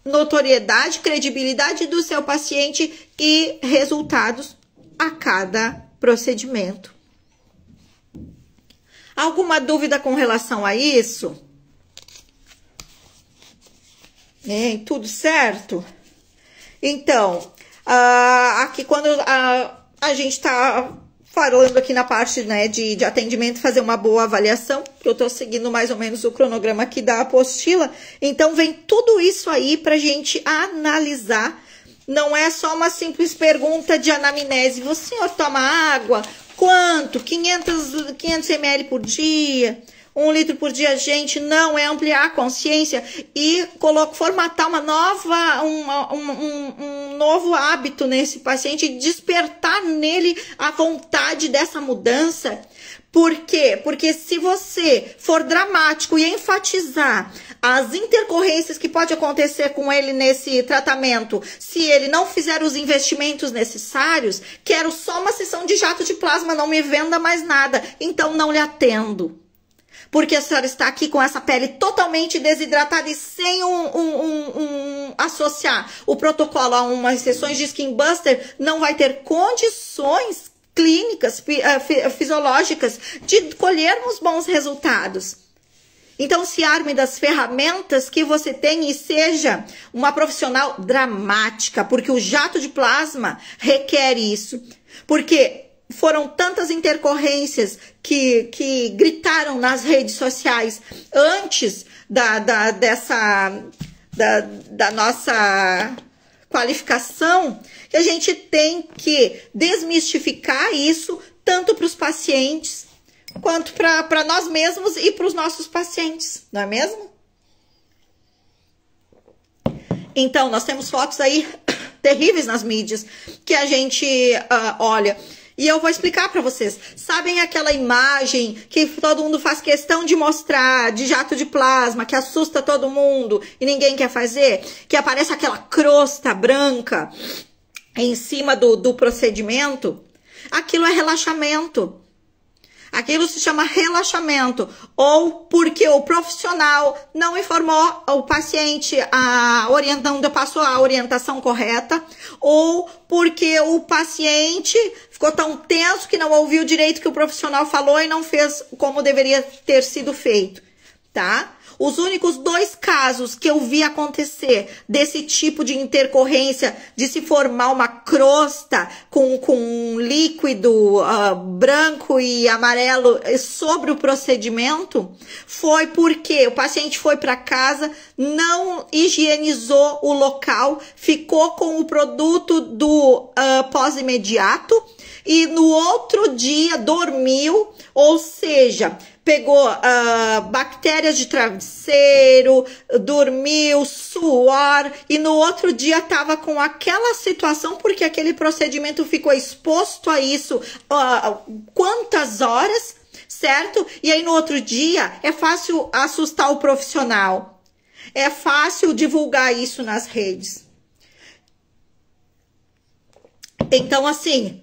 notoriedade, credibilidade do seu paciente e resultados a cada procedimento. Alguma dúvida com relação a isso? Tudo certo? Então, aqui quando a gente está falando aqui na parte, né, de atendimento, fazer uma boa avaliação, que eu estou seguindo mais ou menos o cronograma aqui da apostila, então vem tudo isso aí para a gente analisar. Não é só uma simples pergunta de anamnese. O senhor toma água? Quanto? 500 ml por dia? 1 litro por dia, gente, não, é ampliar a consciência e formatar um novo hábito nesse paciente e despertar nele a vontade dessa mudança. Por quê? Porque se você for dramático e enfatizar as intercorrências que pode acontecer com ele nesse tratamento, se ele não fizer os investimentos necessários, quero só uma sessão de jato de plasma, não me venda mais nada, então não lhe atendo. Porque a senhora está aqui com essa pele totalmente desidratada e sem associar o protocolo a umas sessões de Skin Buster, não vai ter condições clínicas, fisiológicas de colhermos bons resultados. Então, se arme das ferramentas que você tem e seja uma profissional dramática, porque o jato de plasma requer isso. Porque foram tantas intercorrências que gritaram nas redes sociais antes da nossa qualificação, que a gente tem que desmistificar isso tanto para os pacientes quanto para nós mesmos e para os nossos pacientes, não é mesmo? Então, nós temos fotos aí terríveis nas mídias que a gente olha. E eu vou explicar para vocês. Sabem aquela imagem que todo mundo faz questão de mostrar, de jato de plasma, que assusta todo mundo e ninguém quer fazer? Que aparece aquela crosta branca em cima do procedimento? Aquilo é relaxamento. Aquilo se chama relaxamento, ou porque o profissional não informou o paciente, não passou a orientação correta, ou porque o paciente ficou tão tenso que não ouviu direito o que o profissional falou e não fez como deveria ter sido feito, tá? Os únicos 2 casos que eu vi acontecer desse tipo de intercorrência, de se formar uma crosta com um líquido branco e amarelo sobre o procedimento, foi porque o paciente foi para casa, não higienizou o local, ficou com o produto do pós-imediato e no outro dia dormiu, ou seja, pegou bactérias de travesseiro, dormiu, suor, e no outro dia estava com aquela situação porque aquele procedimento ficou exposto a isso quantas horas, certo? E aí no outro dia é fácil assustar o profissional, é fácil divulgar isso nas redes. Então, assim,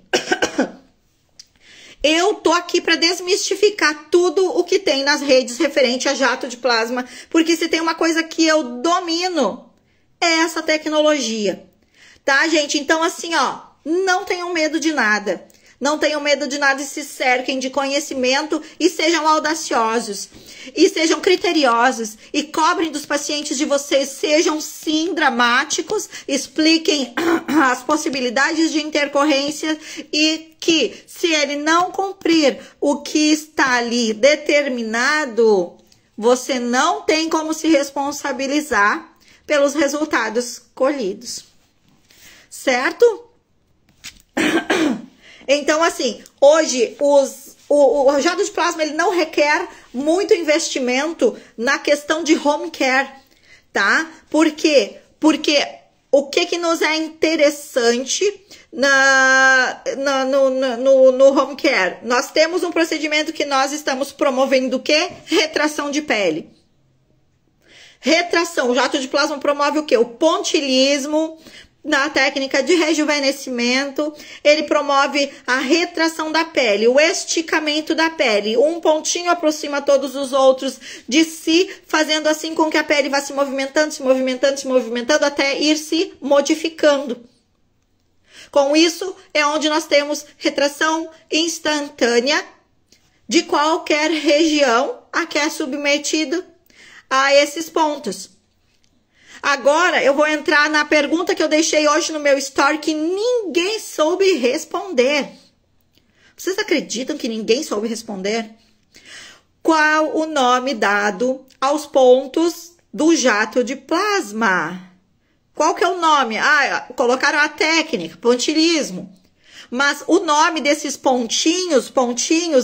eu tô aqui para desmistificar tudo o que tem nas redes referente a jato de plasma, porque se tem uma coisa que eu domino, é essa tecnologia, tá, gente? Então, assim, ó, não tenham medo de nada. Não tenham medo de nada e se cerquem de conhecimento e sejam audaciosos. E sejam criteriosos e cobrem dos pacientes de vocês. Sejam sim dramáticos, expliquem as possibilidades de intercorrência e que se ele não cumprir o que está ali determinado, você não tem como se responsabilizar pelos resultados colhidos. Certo? Então, assim, hoje o jato de plasma ele não requer muito investimento na questão de home care, tá? Por quê? Porque o que nos é interessante no home care? Nós temos um procedimento que nós estamos promovendo o quê? Retração de pele. Retração, o jato de plasma promove o quê? O pontilismo. Na técnica de rejuvenescimento, ele promove a retração da pele, o esticamento da pele. Um pontinho aproxima todos os outros de si, fazendo assim com que a pele vá se movimentando, se movimentando, se movimentando, até ir se modificando. Com isso, é onde nós temos retração instantânea de qualquer região a que é submetido a esses pontos. Agora, eu vou entrar na pergunta que eu deixei hoje no meu story que ninguém soube responder. Vocês acreditam que ninguém soube responder? Qual o nome dado aos pontos do jato de plasma? Qual que é o nome? Ah, colocaram a técnica, pontilismo. Mas o nome desses pontinhos,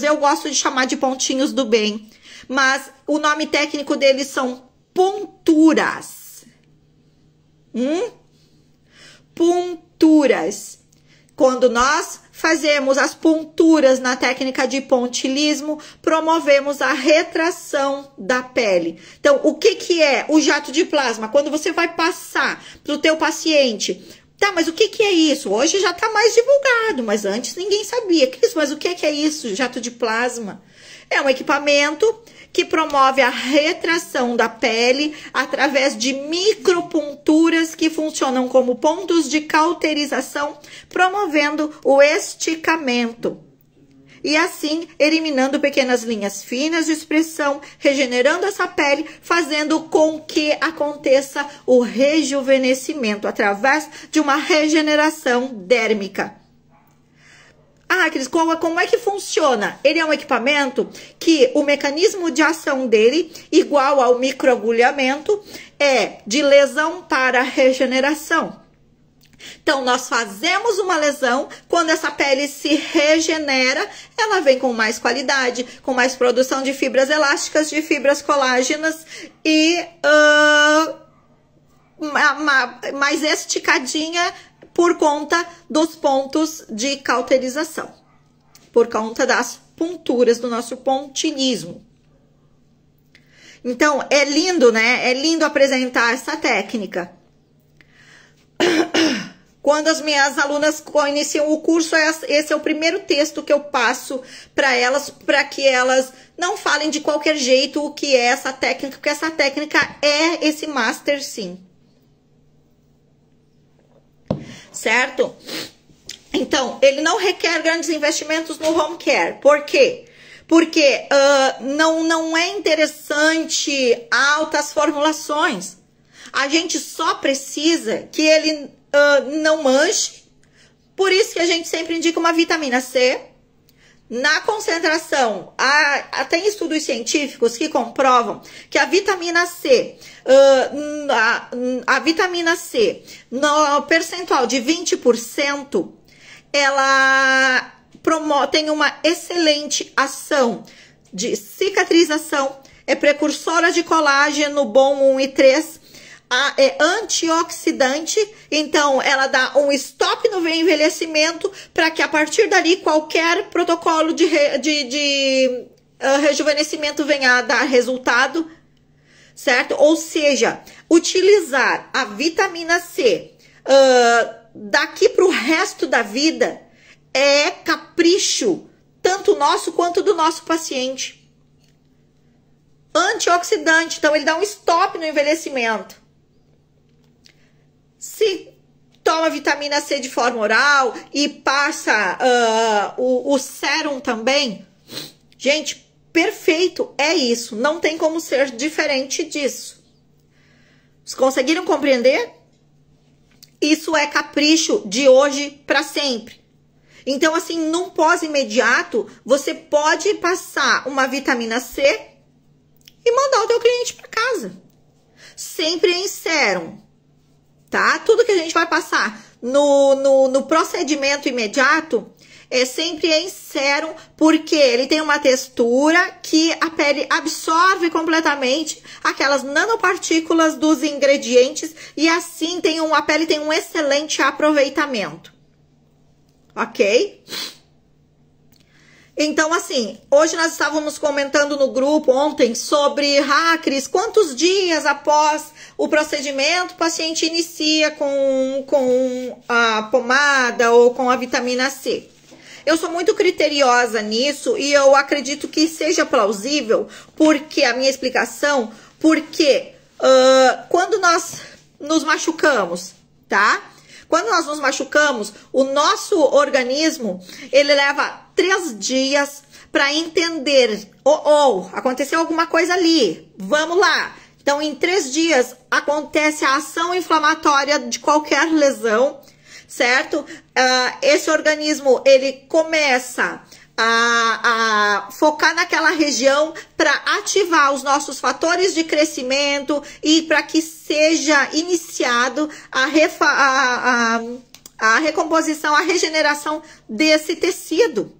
eu gosto de chamar de pontinhos do bem. Mas o nome técnico deles são ponturas. Ponturas. Quando nós fazemos as ponturas na técnica de pontilismo, promovemos a retração da pele. Então, o que é o jato de plasma? Quando você vai passar para o teu paciente, tá, mas o que é isso? Hoje já está mais divulgado, mas antes ninguém sabia. Mas o que é isso, jato de plasma? É um equipamento que promove a retração da pele através de microponturas que funcionam como pontos de cauterização, promovendo o esticamento. E assim, eliminando pequenas linhas finas de expressão, regenerando essa pele, fazendo com que aconteça o rejuvenescimento através de uma regeneração dérmica. Ah, Cris, como é que funciona? Ele é um equipamento que o mecanismo de ação dele, igual ao microagulhamento, é de lesão para regeneração. Então, nós fazemos uma lesão, quando essa pele se regenera, ela vem com mais qualidade, com mais produção de fibras elásticas, de fibras colágenas e mais esticadinha, por conta dos pontos de cauterização, por conta das ponturas do nosso pontilismo. Então, é lindo, né? É lindo apresentar essa técnica. Quando as minhas alunas iniciam o curso, esse é o primeiro texto que eu passo para elas, para que elas não falem de qualquer jeito o que é essa técnica, porque essa técnica é esse master sim. Certo? Então, ele não requer grandes investimentos no home care. Por quê? Porque não é interessante altas formulações. A gente só precisa que ele não manche. Por isso que a gente sempre indica uma vitamina C. Na concentração, tem estudos científicos que comprovam que a vitamina C, no percentual de 20%, ela tem uma excelente ação de cicatrização, é precursora de colágeno bom 1 e 3, é antioxidante, então ela dá um stop no envelhecimento para que a partir dali qualquer protocolo de rejuvenescimento venha a dar resultado, certo? Ou seja, utilizar a vitamina C daqui para o resto da vida é capricho, tanto nosso quanto do nosso paciente. Antioxidante, então ele dá um stop no envelhecimento. toma vitamina C de forma oral e passa o sérum também. Gente, perfeito, é isso. Não tem como ser diferente disso. Vocês conseguiram compreender? Isso é capricho de hoje para sempre. Então, assim, num pós-imediato, você pode passar uma vitamina C e mandar o teu cliente para casa. Sempre em sérum, tá? Tudo que a gente vai passar no procedimento imediato é sempre em sérum, porque ele tem uma textura que a pele absorve completamente aquelas nanopartículas dos ingredientes e assim a pele tem um excelente aproveitamento. Ok? Então, assim, hoje nós estávamos comentando no grupo ontem sobre, Cris, quantos dias após o procedimento o paciente inicia com a pomada ou com a vitamina C? Eu sou muito criteriosa nisso e eu acredito que seja plausível, porque a minha explicação, porque quando nós nos machucamos, tá? Quando nós nos machucamos, o nosso organismo, ele leva 3 dias para entender, aconteceu alguma coisa ali, vamos lá. Então, em 3 dias, acontece a ação inflamatória de qualquer lesão, certo? Esse organismo, ele começa a focar naquela região para ativar os nossos fatores de crescimento e para que seja iniciado a recomposição, a regeneração desse tecido.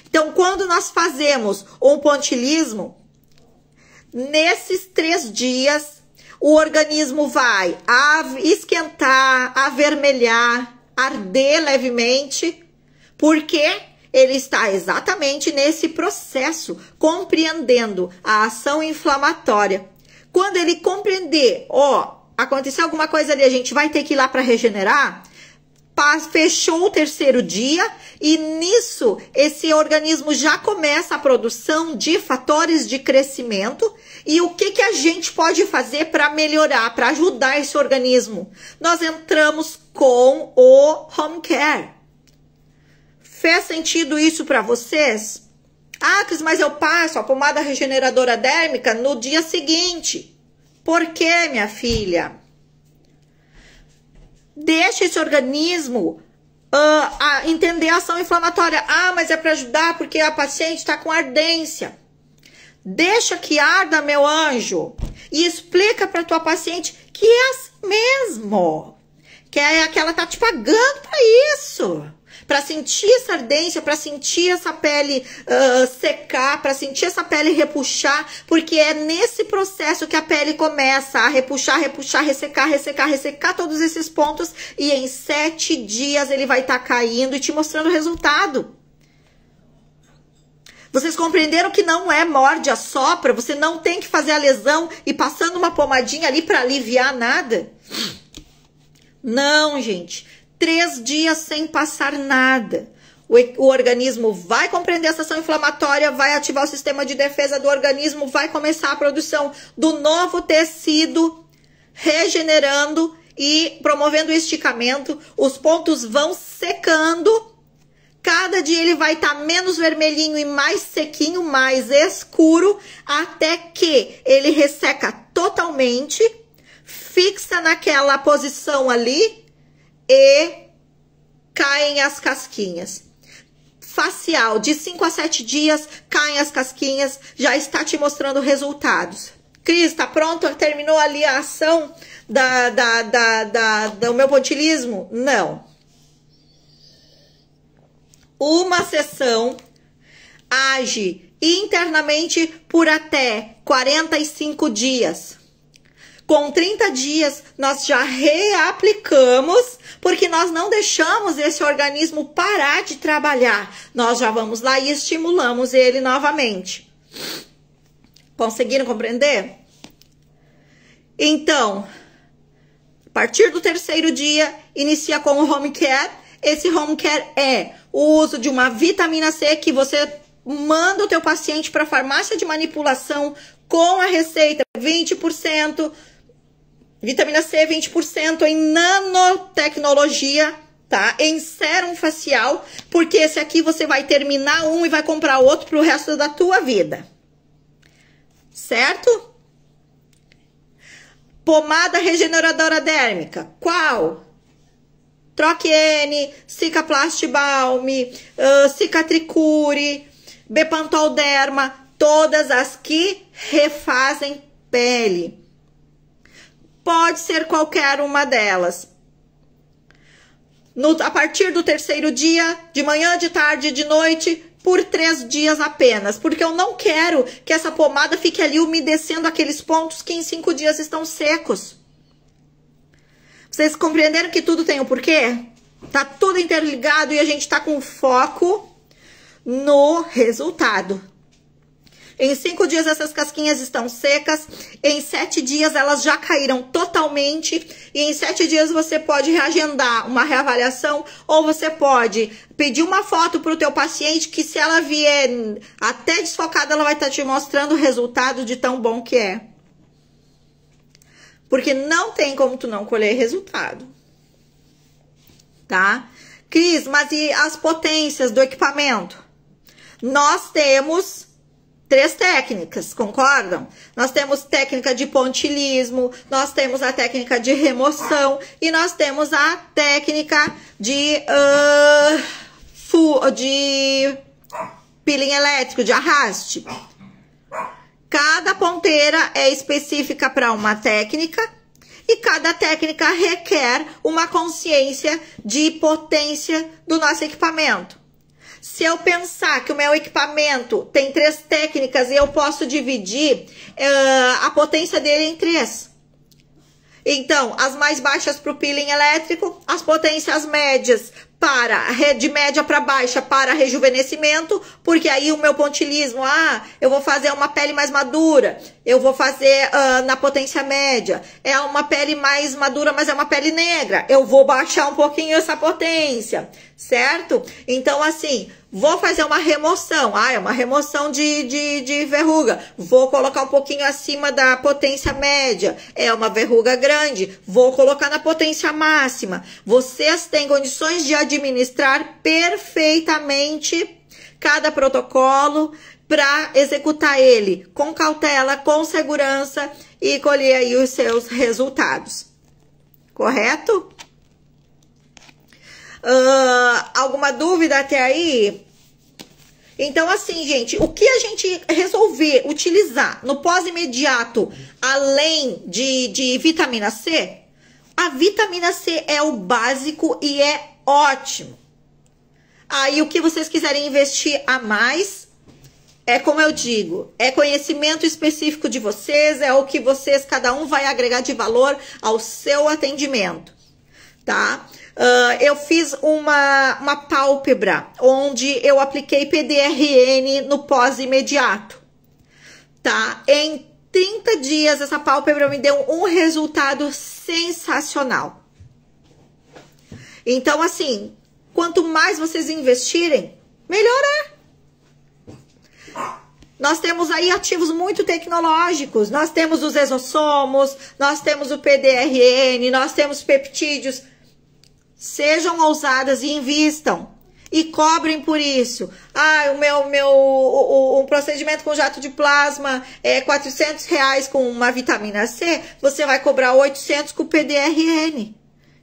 Então, quando nós fazemos um pontilismo, nesses 3 dias, o organismo vai esquentar, avermelhar, arder levemente, porque ele está exatamente nesse processo, compreendendo a ação inflamatória. Quando ele compreender, aconteceu alguma coisa ali, a gente vai ter que ir lá para regenerar, fechou o 3º dia e nisso esse organismo já começa a produção de fatores de crescimento. E o que a gente pode fazer para melhorar, para ajudar esse organismo? Nós entramos com o home care. Fez sentido isso para vocês? Cris, mas eu passo a pomada regeneradora dérmica no dia seguinte. Por quê, minha filha? Deixa esse organismo entender a ação inflamatória. Mas é para ajudar porque a paciente está com ardência. Deixa que arda, meu anjo. E explica para tua paciente que é assim mesmo. Que ela tá te pagando para isso. Para sentir essa ardência, para sentir essa pele secar, para sentir essa pele repuxar, porque é nesse processo que a pele começa a repuxar, ressecar todos esses pontos e em 7 dias ele vai estar caindo e te mostrando o resultado. Vocês compreenderam que não é morde, assopra, você não tem que fazer a lesão e passando uma pomadinha ali para aliviar nada? Não, gente. 3 dias sem passar nada. O organismo vai compreender essa ação inflamatória, vai ativar o sistema de defesa do organismo, vai começar a produção do novo tecido, regenerando e promovendo o esticamento. Os pontos vão secando. Cada dia ele vai estar menos vermelhinho e mais sequinho, mais escuro, até que ele resseca totalmente, fixa naquela posição ali, e caem as casquinhas. Facial, de 5 a 7 dias, caem as casquinhas, já está te mostrando resultados. Cris, tá pronto? Terminou ali a ação do meu pontilismo? Não. Uma sessão age internamente por até 45 dias. Com 30 dias, nós já reaplicamos, porque nós não deixamos esse organismo parar de trabalhar. Nós já vamos lá e estimulamos ele novamente. Conseguiram compreender? Então, a partir do 3º dia, inicia com o home care. Esse home care é o uso de uma vitamina C que você manda o teu paciente para a farmácia de manipulação com a receita 20%, Vitamina C, 20% em nanotecnologia, tá? Em sérum facial, porque esse aqui você vai terminar um e vai comprar outro pro resto da tua vida. Certo? Pomada regeneradora dérmica. Qual? Troque-N, Cicaplast Balm, Cicatricure, Bepantol Derma, todas as que refazem pele. Pode ser qualquer uma delas. A partir do 3º dia, de manhã, de tarde, de noite, por 3 dias apenas. Porque eu não quero que essa pomada fique ali umedecendo aqueles pontos que em 5 dias estão secos. Vocês compreenderam que tudo tem um porquê? Tá tudo interligado e a gente tá com foco no resultado. Em 5 dias essas casquinhas estão secas, em 7 dias elas já caíram totalmente e em 7 dias você pode reagendar uma reavaliação ou você pode pedir uma foto para o teu paciente que se ela vier até desfocada ela vai estar te mostrando o resultado de tão bom que é. Porque não tem como tu não colher resultado, tá? Cris, mas e as potências do equipamento? Nós temos 3 técnicas, concordam? Nós temos técnica de pontilismo, nós temos a técnica de remoção e nós temos a técnica de peeling elétrico, de arraste. Cada ponteira é específica para uma técnica e cada técnica requer uma consciência de potência do nosso equipamento. Se eu pensar que o meu equipamento tem 3 técnicas e eu posso dividir a potência dele em 3. Então, as mais baixas para o peeling elétrico, as potências médias de média para baixa para rejuvenescimento, porque aí o meu pontilismo, eu vou fazer uma pele mais madura, eu vou fazer na potência média, é uma pele mais madura, mas é uma pele negra, eu vou baixar um pouquinho essa potência, certo? Então, assim, vou fazer uma remoção, é uma remoção de verruga, vou colocar um pouquinho acima da potência média, é uma verruga grande, vou colocar na potência máxima. Vocês têm condições de administrar perfeitamente cada protocolo para executar ele com cautela, com segurança e colher aí os seus resultados. Correto? Alguma dúvida até aí? Então, assim, gente, o que a gente resolver utilizar no pós-imediato, além de vitamina C, a vitamina C é o básico e é ótimo. Aí, o que vocês quiserem investir a mais, é como eu digo, é conhecimento específico de vocês, é o que vocês, cada um vai agregar de valor ao seu atendimento, tá? Eu fiz uma pálpebra, onde eu apliquei PDRN no pós-imediato, tá? Em 30 dias, essa pálpebra me deu um resultado sensacional. Então, assim, quanto mais vocês investirem, melhor é. Nós temos aí ativos muito tecnológicos, nós temos os exossomos, nós temos o PDRN, nós temos peptídeos. Sejam ousadas e invistam. E cobrem por isso. O procedimento com jato de plasma é R$400 com uma vitamina C. Você vai cobrar 800 com o PDRN.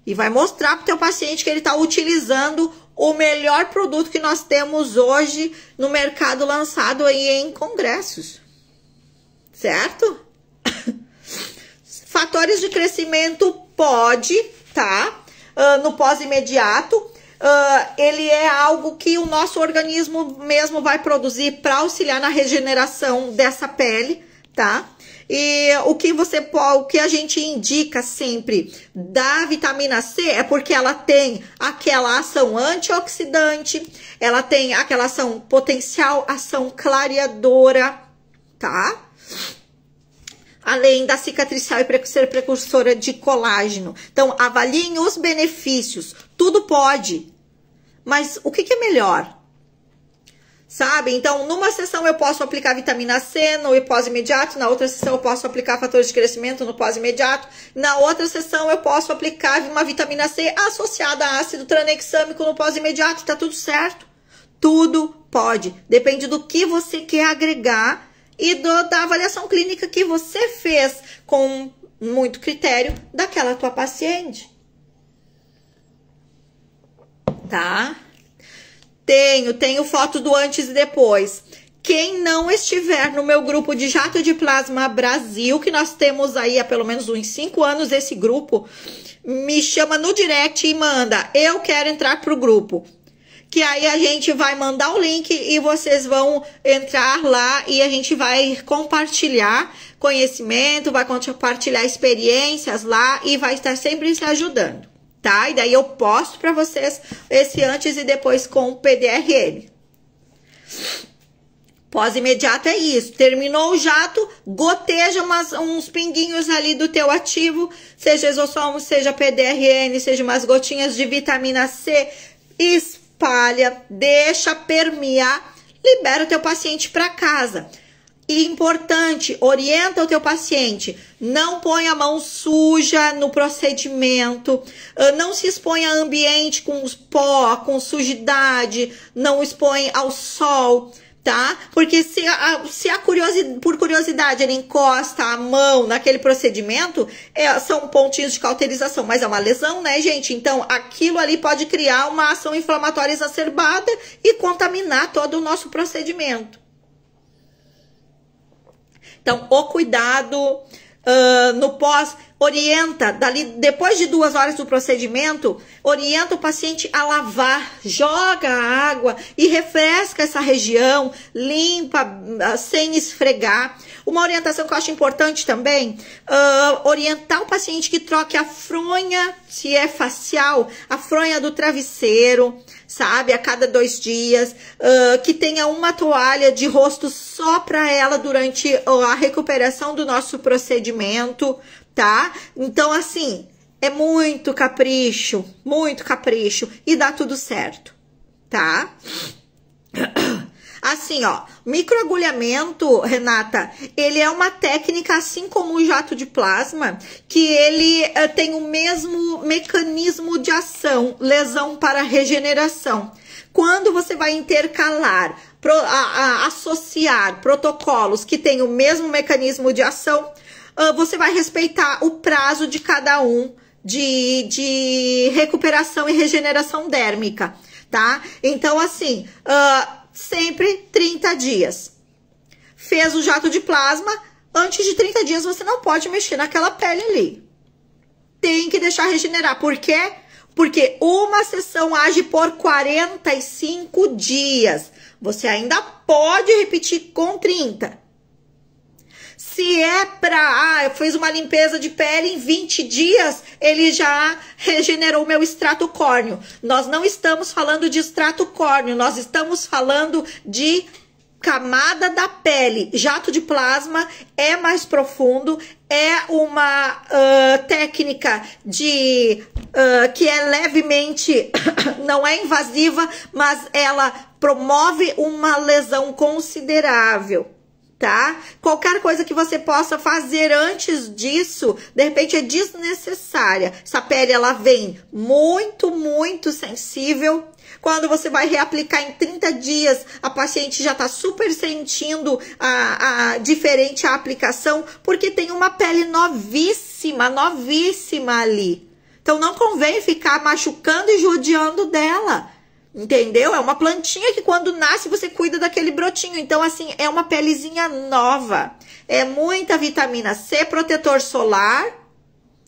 E vai mostrar para o teu paciente que ele está utilizando o melhor produto que nós temos hoje no mercado, lançado aí em congressos. Certo? Fatores de crescimento pode, tá? No pós-imediato, ele é algo que o nosso organismo mesmo vai produzir para auxiliar na regeneração dessa pele, tá? E o que a gente indica sempre da vitamina C é porque ela tem aquela ação antioxidante, ela tem aquela ação potencial, ação clareadora, tá? Além da cicatricial e ser precursora de colágeno. Então, avaliem os benefícios. Tudo pode. Mas o que é melhor? sabe? Então, numa sessão eu posso aplicar vitamina C no pós-imediato, na outra sessão eu posso aplicar fatores de crescimento no pós-imediato, na outra sessão eu posso aplicar uma vitamina C associada a ácido tranexâmico no pós-imediato, tá tudo certo? Tudo pode, depende do que você quer agregar e da avaliação clínica que você fez com muito critério daquela tua paciente. Tá? Tenho foto do antes e depois. Quem não estiver no meu grupo de Jato de Plasma Brasil, que nós temos aí há pelo menos uns 5 anos esse grupo, me chama no direct e manda, eu quero entrar pro grupo. Que aí a gente vai mandar o link e vocês vão entrar lá e a gente vai compartilhar conhecimento, vai compartilhar experiências lá e vai estar sempre se ajudando. Tá? E daí eu posto para vocês esse antes e depois com o PDRN. Pós-imediato é isso. Terminou o jato, goteja uns pinguinhos ali do teu ativo, seja exossomo, seja PDRN, seja umas gotinhas de vitamina C, espalha, deixa permear, libera o teu paciente para casa. E importante, orienta o teu paciente, não põe a mão suja no procedimento, não se expõe a ambiente com pó, com sujidade, não expõe ao sol, tá? Porque por curiosidade ele encosta a mão naquele procedimento, são pontinhos de cauterização, mas é uma lesão, né, gente? Então, aquilo ali pode criar uma ação inflamatória exacerbada e contaminar todo o nosso procedimento. Então, o cuidado no pós, orienta, depois de 2 horas do procedimento, orienta o paciente a lavar, joga a água e refresca essa região, limpa, sem esfregar. Uma orientação que eu acho importante também, orientar o paciente que troque a fronha, se é facial, a fronha do travesseiro, sabe, a cada 2 dias, que tenha uma toalha de rosto só para ela durante a recuperação do nosso procedimento, tá? Então, assim, é muito capricho e dá tudo certo, tá? Assim, ó, microagulhamento, Renata, ele é uma técnica, assim como o jato de plasma, que ele tem o mesmo mecanismo de ação, lesão para regeneração. Quando você vai intercalar, associar protocolos que têm o mesmo mecanismo de ação, você vai respeitar o prazo de cada um de recuperação e regeneração dérmica, tá? Então, assim, sempre 30 dias. Fez o jato de plasma, antes de 30 dias você não pode mexer naquela pele ali. Tem que deixar regenerar. Por quê? Porque uma sessão age por 45 dias. Você ainda pode repetir com 30. Se é eu fiz uma limpeza de pele em 20 dias, ele já regenerou meu extrato córneo. Nós não estamos falando de extrato córneo, nós estamos falando de camada da pele. Jato de plasma é mais profundo, é uma técnica que é levemente, não é invasiva, mas ela promove uma lesão considerável. Tá? Qualquer coisa que você possa fazer antes disso, de repente é desnecessária. Essa pele, ela vem muito sensível. Quando você vai reaplicar em 30 dias, a paciente já tá super sentindo diferente a aplicação, porque tem uma pele novíssima ali. Então não convém ficar machucando e judiando dela. Entendeu? É uma plantinha que quando nasce você cuida daquele brotinho. Então, assim, é uma pelezinha nova. É muita vitamina C, protetor solar,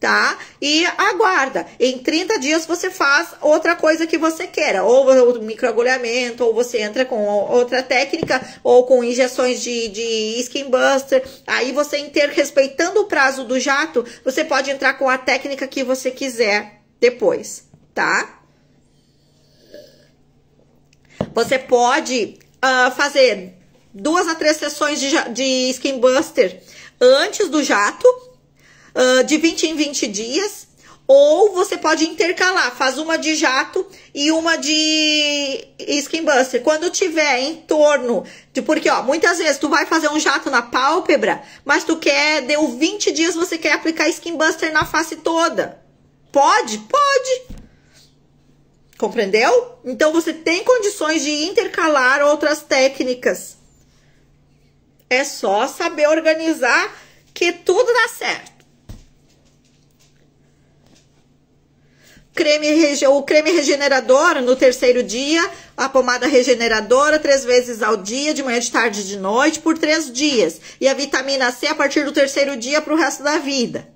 tá? E aguarda. Em 30 dias você faz outra coisa que você queira. Ou o microagulhamento, ou você entra com outra técnica, ou com injeções de skin buster. Aí você, respeitando o prazo do jato, você pode entrar com a técnica que você quiser depois, tá? Você pode fazer 2 a 3 sessões de Skin Buster antes do jato, de 20 em 20 dias, Ou você pode intercalar, faz uma de jato e uma de Skin Buster. Quando tiver em torno de... Porque, ó, muitas vezes tu vai fazer um jato na pálpebra, mas tu quer, deu 20 dias, você quer aplicar Skin Buster na face toda. Pode? Pode. Compreendeu? Então, você tem condições de intercalar outras técnicas. É só saber organizar que tudo dá certo. O creme regenerador no terceiro dia, a pomada regeneradora 3 vezes ao dia, de manhã, de tarde e de noite, por 3 dias. E a vitamina C a partir do terceiro dia para o resto da vida.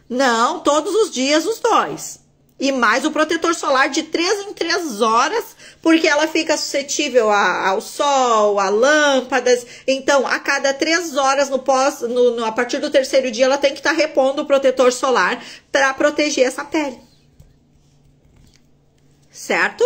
Não, todos os dias os 2. E mais o protetor solar de 3 em 3 horas, porque ela fica suscetível ao sol, a lâmpadas. Então, a cada 3 horas, a partir do terceiro dia, ela tem que estar repondo o protetor solar para proteger essa pele. Certo?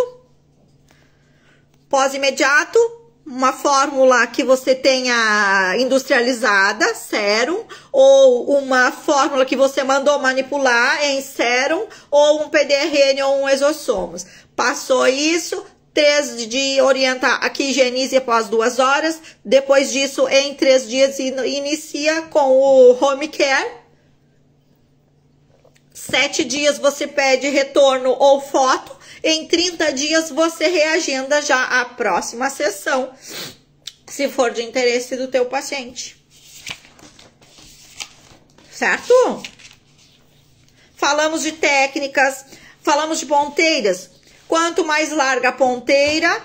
Pós-imediato, uma fórmula que você tenha industrializada, sérum, ou uma fórmula que você mandou manipular em sérum, ou um PDRN ou um exossomos. Passou isso, 3 de orientar aqui, higienize após 2 horas. Depois disso, em 3 dias, inicia com o home care. 7 dias você pede retorno ou foto. Em 30 dias você reagenda já a próxima sessão, se for de interesse do teu paciente. Certo? Falamos de técnicas, falamos de ponteiras. Quanto mais larga a ponteira,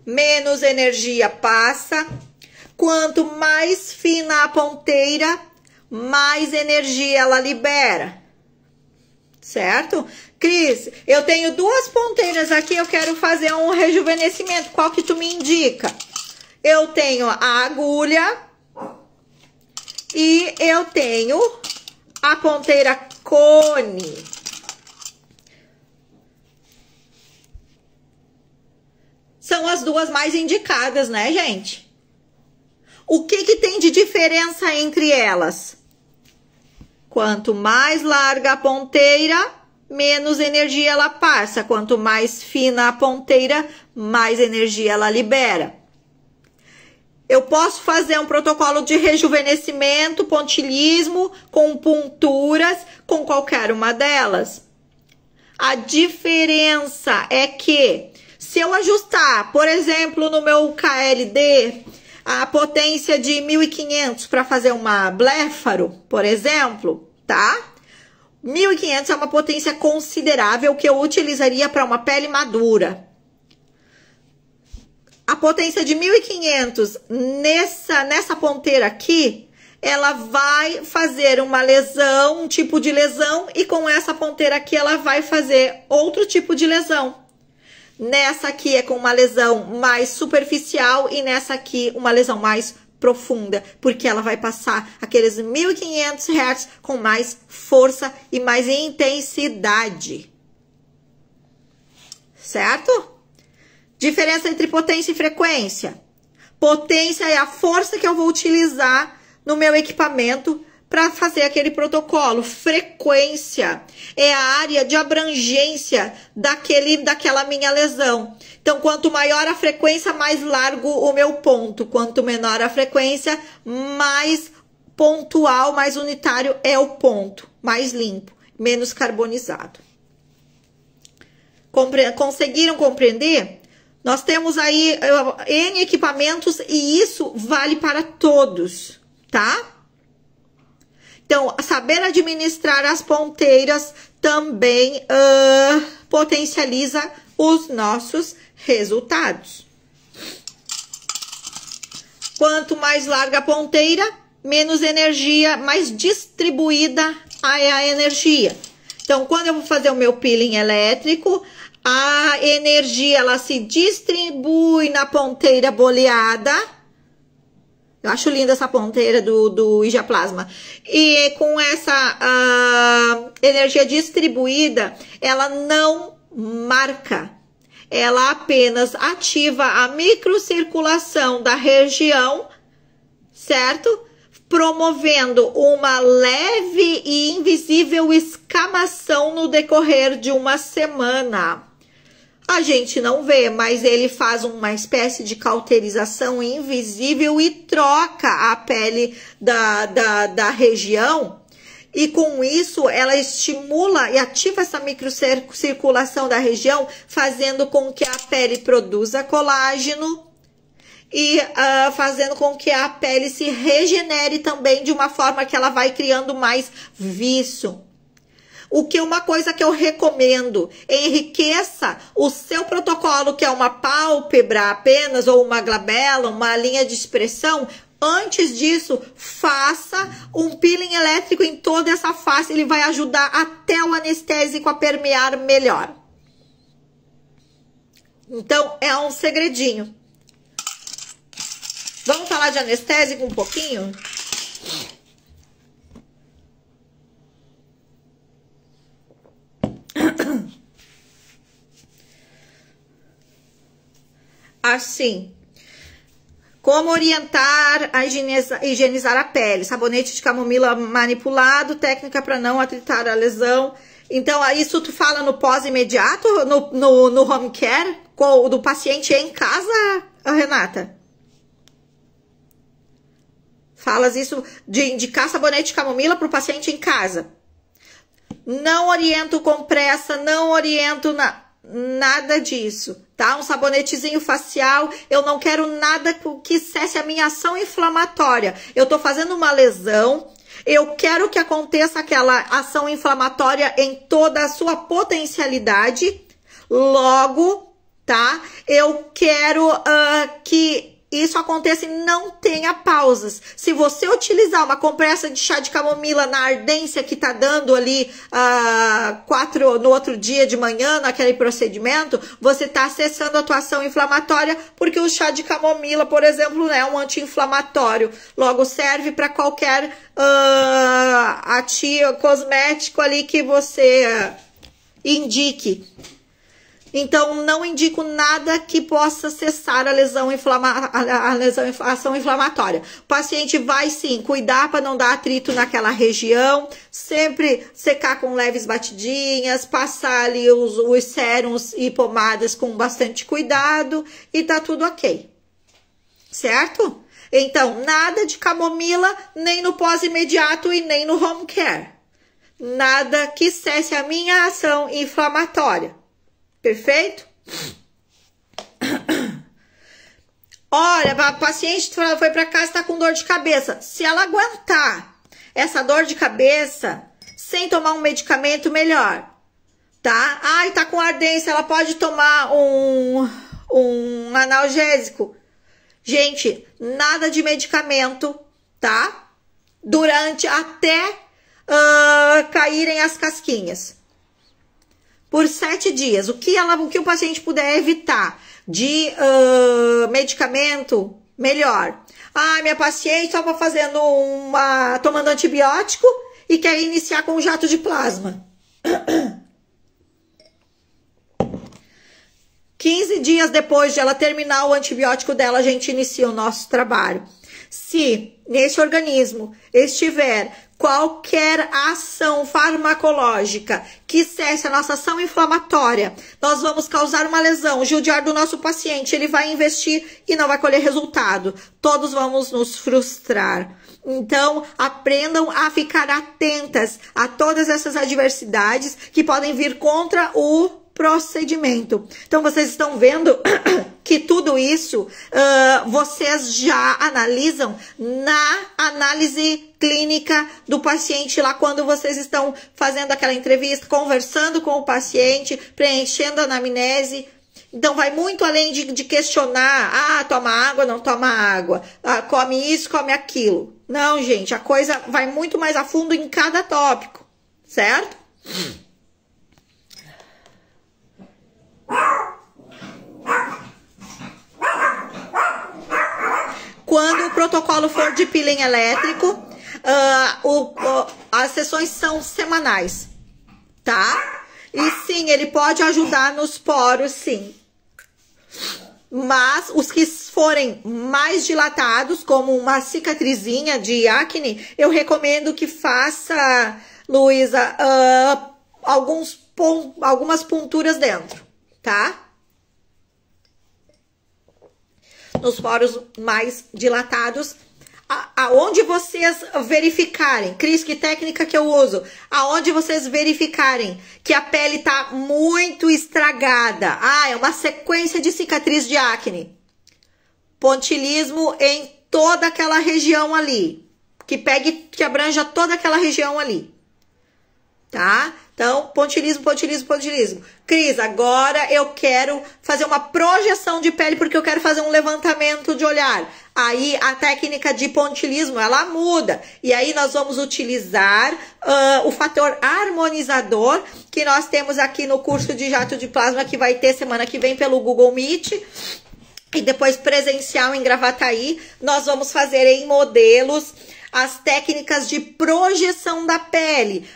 menos energia passa. Quanto mais fina a ponteira, mais energia ela libera. Certo? Cris, eu tenho 2 ponteiras aqui, eu quero fazer um rejuvenescimento. Qual que tu me indica? Eu tenho a agulha e eu tenho a ponteira cone. São as 2 mais indicadas, né, gente? O que que tem de diferença entre elas? Quanto mais larga a ponteira, menos energia ela passa. Quanto mais fina a ponteira, mais energia ela libera. Eu posso fazer um protocolo de rejuvenescimento, pontilismo, com punturas, com qualquer uma delas. A diferença é que, se eu ajustar, por exemplo, no meu KLD, a potência de 1500 para fazer uma bléfaro, por exemplo, tá? 1500 é uma potência considerável que eu utilizaria para uma pele madura. A potência de 1500 nessa ponteira aqui, ela vai fazer uma lesão, um tipo de lesão, e com essa ponteira aqui ela vai fazer outro tipo de lesão. Nessa aqui é com uma lesão mais superficial e nessa aqui uma lesão mais profunda, porque ela vai passar aqueles 1500 Hz com mais força e mais intensidade. Certo? Diferença entre potência e frequência. Potência é a força que eu vou utilizar no meu equipamento para fazer aquele protocolo. Frequência é a área de abrangência daquela minha lesão. Então, quanto maior a frequência, mais largo o meu ponto. Quanto menor a frequência, mais pontual, mais unitário é o ponto. Mais limpo, menos carbonizado. Conseguiram compreender? Nós temos aí N equipamentos e isso vale para todos, tá? Então, saber administrar as ponteiras também potencializa os nossos resultados. Quanto mais larga a ponteira, menos energia, mais distribuída é a energia. Então, quando eu vou fazer o meu peeling elétrico, a energia ela se distribui na ponteira boleada. Eu acho linda essa ponteira do Hijaplasma. E com essa energia distribuída, ela não marca. Ela apenas ativa a microcirculação da região, certo? promovendo uma leve e invisível escamação no decorrer de uma semana. A gente não vê, mas ele faz uma espécie de cauterização invisível e troca a pele da região. E com isso, ela estimula e ativa essa microcirculação da região, fazendo com que a pele produza colágeno e fazendo com que a pele se regenere também de uma forma que ela vai criando mais viço. Uma coisa que eu recomendo, enriqueça o seu protocolo, que é uma pálpebra apenas, ou uma glabela, uma linha de expressão. Antes disso, faça um peeling elétrico em toda essa face, ele vai ajudar até o anestésico a permear melhor. Então, é um segredinho. Vamos falar de anestésico um pouquinho? Assim, como orientar a higienizar a pele? Sabonete de camomila manipulado, técnica para não atritar a lesão. Então, isso tu fala no pós-imediato, no home care, do paciente em casa, Renata? Falas isso de indicar sabonete de camomila para o paciente em casa. Não oriento compressa, não oriento nada disso, tá? Um sabonetezinho facial, eu não quero nada que cesse a minha ação inflamatória. Eu tô fazendo uma lesão, eu quero que aconteça aquela ação inflamatória em toda a sua potencialidade. Logo, tá? Eu quero que isso aconteça e não tenha pausas. Se você utilizar uma compressa de chá de camomila na ardência que tá dando ali no outro dia de manhã, naquele procedimento, você tá acessando a tua ação inflamatória, porque o chá de camomila, por exemplo, é um anti-inflamatório. Logo, serve para qualquer cosmético ali que você indique. Então, não indico nada que possa cessar a ação inflamatória. O paciente vai, sim, cuidar para não dar atrito naquela região, sempre secar com leves batidinhas, passar ali os sérums e pomadas com bastante cuidado e tá tudo ok. Certo? Então, nada de camomila, nem no pós-imediato e nem no home care. Nada que cesse a minha ação inflamatória. Perfeito? Olha, a paciente foi para casa e está com dor de cabeça. Se ela aguentar essa dor de cabeça sem tomar um medicamento, melhor. Tá? Ai, tá com ardência, ela pode tomar um analgésico. Gente, nada de medicamento, tá? Durante até caírem as casquinhas. Por 7 dias. O que o paciente puder evitar de medicamento, melhor. Ah, minha paciente estava fazendo tomando antibiótico e quer iniciar com um jato de plasma. 15 dias depois de ela terminar o antibiótico dela, a gente inicia o nosso trabalho. Se nesse organismo estiver qualquer ação farmacológica que cesse a nossa ação inflamatória, nós vamos causar uma lesão, judiar do nosso paciente, ele vai investir e não vai colher resultado. Todos vamos nos frustrar. Então, aprendam a ficar atentas a todas essas adversidades que podem vir contra o procedimento. Então, vocês estão vendo que tudo isso vocês já analisam na análise clínica do paciente lá, quando vocês estão fazendo aquela entrevista, conversando com o paciente, preenchendo a anamnese. Então, vai muito além de questionar, toma água, não toma água, come isso, come aquilo. Não, gente, a coisa vai muito mais a fundo em cada tópico, certo? Quando o protocolo for de peeling elétrico, as sessões são semanais, tá? E sim, ele pode ajudar nos poros, sim. Mas os que forem mais dilatados, como uma cicatrizinha de acne, eu recomendo que faça, Luísa, algumas ponturas dentro, tá? Nos poros mais dilatados, aonde vocês verificarem, Cris, que técnica que eu uso? Aonde vocês verificarem que a pele tá muito estragada, é uma sequência de cicatriz de acne, pontilismo em toda aquela região ali, que abranja toda aquela região ali, tá? Então, pontilismo, pontilismo, pontilismo. Cris, agora eu quero fazer uma projeção de pele porque eu quero fazer um levantamento de olhar. Aí a técnica de pontilismo, ela muda. E aí nós vamos utilizar o fator harmonizador que nós temos aqui no curso de jato de plasma que vai ter semana que vem pelo Google Meet. E depois presencial em Gravataí. Nós vamos fazer em modelos as técnicas de projeção da pele.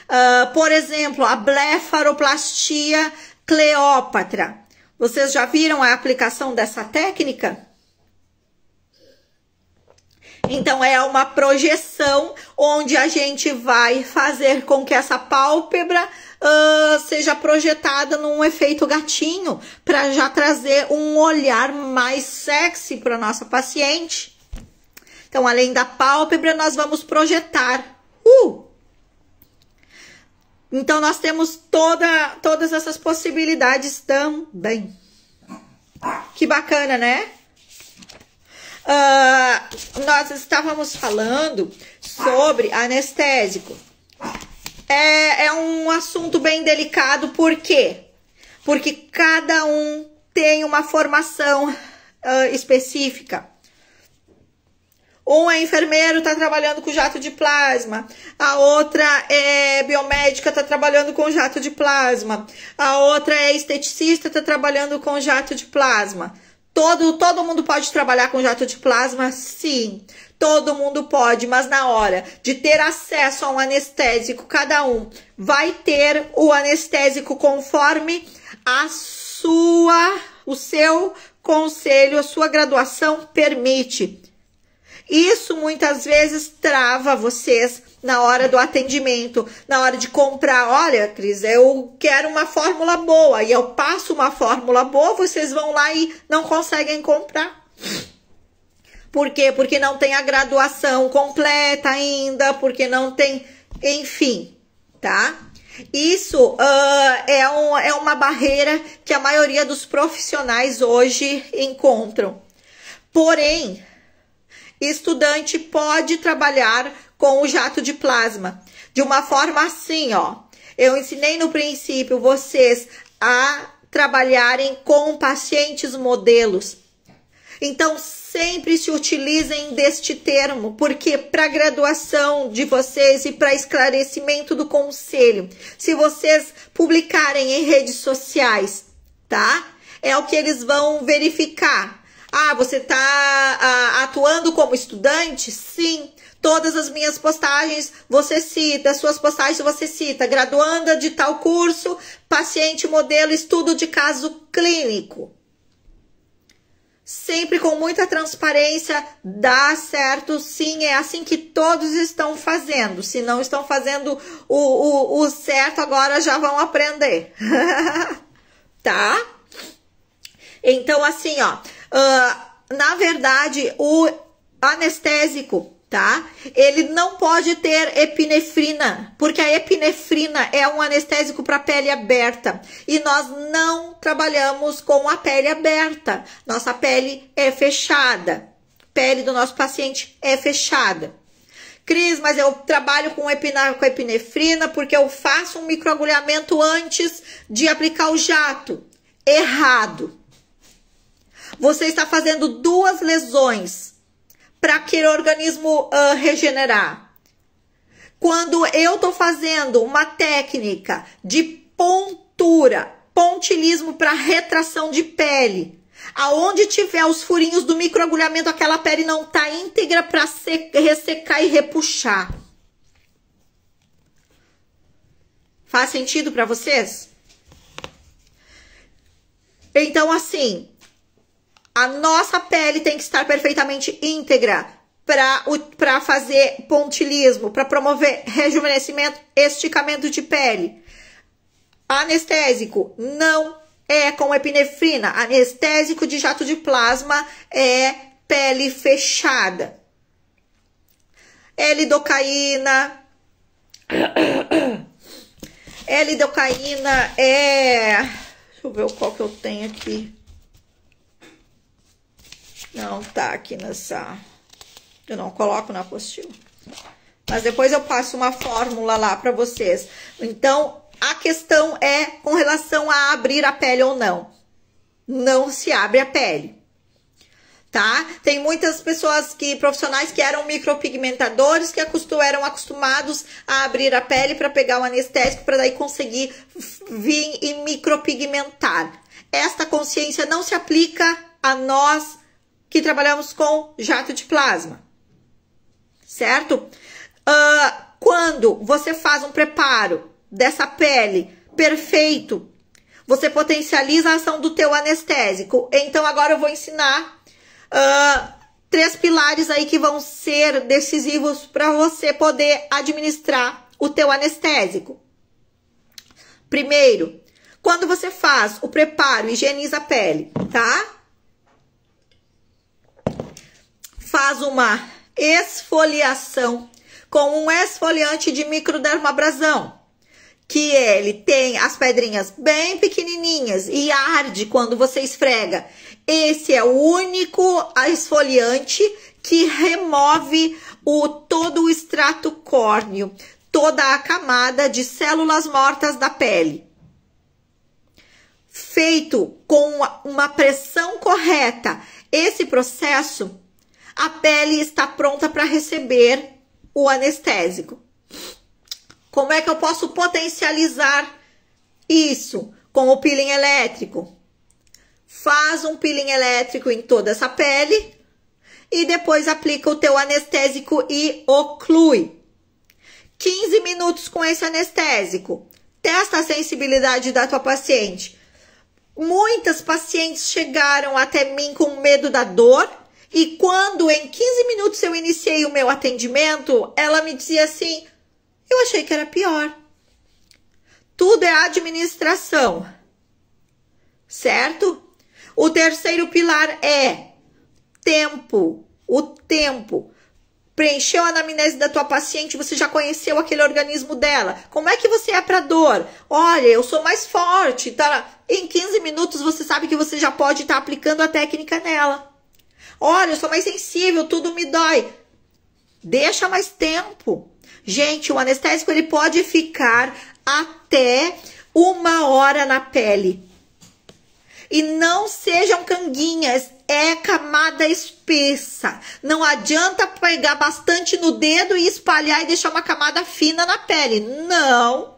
Por exemplo, a blefaroplastia Cleópatra. Vocês já viram a aplicação dessa técnica? Então, é uma projeção onde a gente vai fazer com que essa pálpebra seja projetada num efeito gatinho, para já trazer um olhar mais sexy para nossa paciente. Então, além da pálpebra, nós vamos projetar. Então, nós temos todas essas possibilidades também. Que bacana, né? Nós estávamos falando sobre anestésico. É um assunto bem delicado, por quê? Porque cada um tem uma formação específica. Um é enfermeiro, está trabalhando com jato de plasma. A outra é biomédica, está trabalhando com jato de plasma. A outra é esteticista, está trabalhando com jato de plasma. Todo mundo pode trabalhar com jato de plasma? Sim, todo mundo pode, mas na hora de ter acesso a um anestésico, cada um vai ter o anestésico conforme o seu conselho, a sua graduação permite. Isso muitas vezes trava vocês na hora do atendimento, na hora de comprar. Olha, Cris, eu quero uma fórmula boa e eu passo uma fórmula boa, vocês vão lá e não conseguem comprar. Por quê? Porque não tem a graduação completa ainda, porque não tem, enfim, tá? Isso é uma barreira que a maioria dos profissionais hoje encontram. Porém, estudante pode trabalhar com o jato de plasma de uma forma assim, ó. Eu ensinei no princípio vocês a trabalharem com pacientes modelos. Então, sempre se utilizem deste termo, porque para graduação de vocês e para esclarecimento do conselho, se vocês publicarem em redes sociais, tá? É o que eles vão verificar. Você está atuando como estudante? Sim. Todas as minhas postagens você cita, as suas postagens você cita, graduanda de tal curso, paciente modelo, estudo de caso clínico. Sempre com muita transparência, dá certo, sim, é assim que todos estão fazendo. Se não estão fazendo o certo, agora já vão aprender. Tá? Então, assim, ó, na verdade, o anestésico, tá? Ele não pode ter epinefrina, porque a epinefrina é um anestésico para pele aberta e nós não trabalhamos com a pele aberta. Nossa pele é fechada. A pele do nosso paciente é fechada. Cris, mas eu trabalho com epinefrina porque eu faço um microagulhamento antes de aplicar o jato. Errado. Você está fazendo duas lesões para aquele organismo regenerar. Quando eu estou fazendo uma técnica de pontura, pontilismo para retração de pele, aonde tiver os furinhos do microagulhamento, aquela pele não está íntegra para ressecar e repuxar. Faz sentido para vocês? Então, assim, A nossa pele tem que estar perfeitamente íntegra para fazer pontilismo, para promover rejuvenescimento, esticamento de pele. Anestésico não é com epinefrina. Anestésico de jato de plasma é pele fechada. Lidocaína. Lidocaína é... Deixa eu ver qual que eu tenho aqui. Não tá aqui nessa... Eu não coloco na apostila. Mas depois eu passo uma fórmula lá para vocês. Então, a questão é com relação a abrir a pele ou não. Não se abre a pele. Tá? Tem muitas pessoas profissionais que eram micropigmentadores, que eram acostumados a abrir a pele para pegar o anestésico, para daí conseguir vir e micropigmentar. Esta consciência não se aplica a nós que trabalhamos com jato de plasma. Certo? Quando você faz um preparo dessa pele perfeito, você potencializa a ação do teu anestésico. Então, agora eu vou ensinar 3 pilares aí que vão ser decisivos para você poder administrar o teu anestésico. Primeiro, quando você faz o preparo, higieniza a pele, tá? Faz uma esfoliação com um esfoliante de microdermabrasão, que ele tem as pedrinhas bem pequenininhas e arde quando você esfrega. Esse é o único esfoliante que remove todo o extrato córneo, toda a camada de células mortas da pele. Feito com uma pressão correta, esse processo, a pele está pronta para receber o anestésico. Como é que eu posso potencializar isso? Com o peeling elétrico. Faz um peeling elétrico em toda essa pele e depois aplica o teu anestésico e oclui. 15 minutos com esse anestésico. Testa a sensibilidade da tua paciente. Muitas pacientes chegaram até mim com medo da dor. E quando em 15 minutos eu iniciei o meu atendimento, ela me dizia assim: eu achei que era pior. Tudo é administração, certo? O terceiro pilar é tempo. O tempo. Preencheu a anamnese da tua paciente, você já conheceu aquele organismo dela. Como é que você é para dor? Olha, eu sou mais forte, tá? Em 15 minutos você sabe que você já pode estar aplicando a técnica nela. Olha, eu sou mais sensível, tudo me dói. Deixa mais tempo. Gente, o anestésico ele pode ficar até 1 hora na pele. E não sejam canguinhas, é camada espessa. Não adianta pegar bastante no dedo e espalhar e deixar uma camada fina na pele. Não.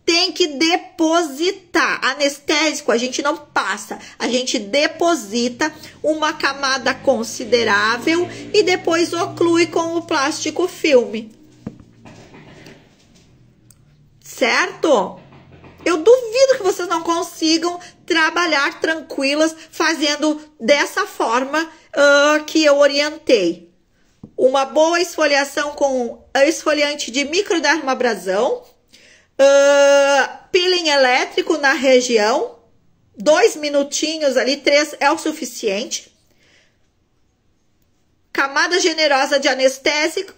Tem que depositar. Anestésico a gente não passa, a gente deposita uma camada considerável e depois oclui com o plástico filme. Certo? Eu duvido que vocês não consigam trabalhar tranquilas fazendo dessa forma que eu orientei. Uma boa esfoliação com esfoliante de microdermabrasão. Peeling elétrico na região, 2 minutinhos ali, 3 é o suficiente. Camada generosa de anestésico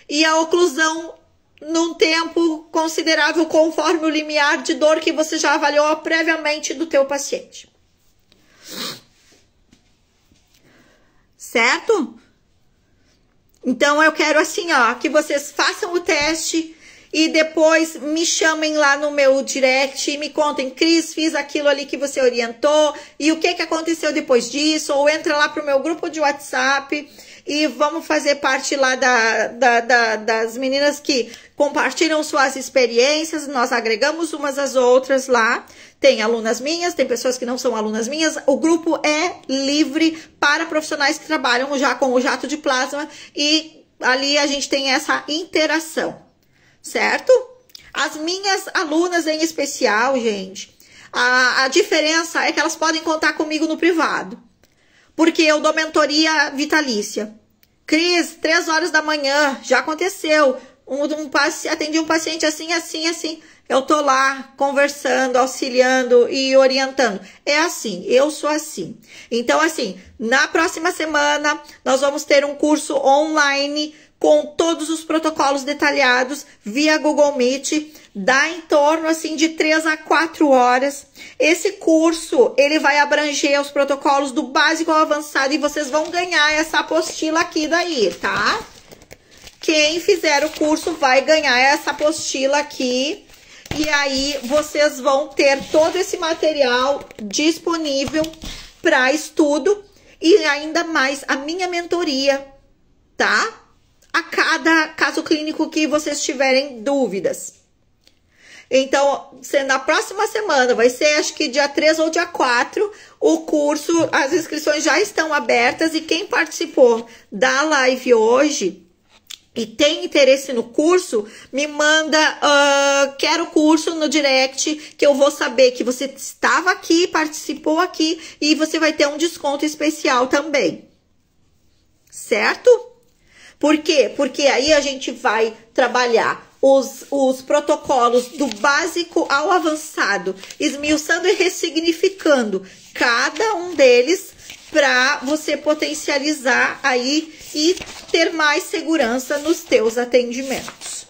e a oclusão num tempo considerável conforme o limiar de dor que você já avaliou previamente do teu paciente. Certo? Então eu quero assim, ó, que vocês façam o teste e depois me chamem lá no meu direct e me contem: Cris, fiz aquilo ali que você orientou, e o que aconteceu depois disso? Ou entra lá pro meu grupo de WhatsApp e vamos fazer parte lá das meninas que compartilham suas experiências. Nós agregamos umas às outras lá. Tem alunas minhas, tem pessoas que não são alunas minhas. O grupo é livre para profissionais que trabalham já com o jato de plasma e ali a gente tem essa interação. Certo? As minhas alunas em especial, gente, a diferença é que elas podem contar comigo no privado. Porque eu dou mentoria vitalícia. Cris, 3 horas da manhã, já aconteceu. Atendi um paciente assim, assim, assim. Eu tô lá conversando, auxiliando e orientando. É assim, eu sou assim. Então, assim, na próxima semana, nós vamos ter um curso online com todos os protocolos detalhados via Google Meet. Dá em torno, assim, de 3 a 4 horas. Esse curso, ele vai abranger os protocolos do básico ao avançado e vocês vão ganhar essa apostila aqui daí, tá? Quem fizer o curso vai ganhar essa apostila aqui. E aí, vocês vão ter todo esse material disponível para estudo e ainda mais a minha mentoria, tá? A cada caso clínico que vocês tiverem dúvidas. Então, na próxima semana, vai ser acho que dia 3 ou dia 4, o curso, as inscrições já estão abertas e quem participou da live hoje e tem interesse no curso, me manda, quero curso no direct, que eu vou saber que você estava aqui, participou aqui, e você vai ter um desconto especial também. Certo? Por quê? Porque aí a gente vai trabalhar os protocolos do básico ao avançado, esmiuçando e ressignificando cada um deles para você potencializar aí e ter mais segurança nos teus atendimentos.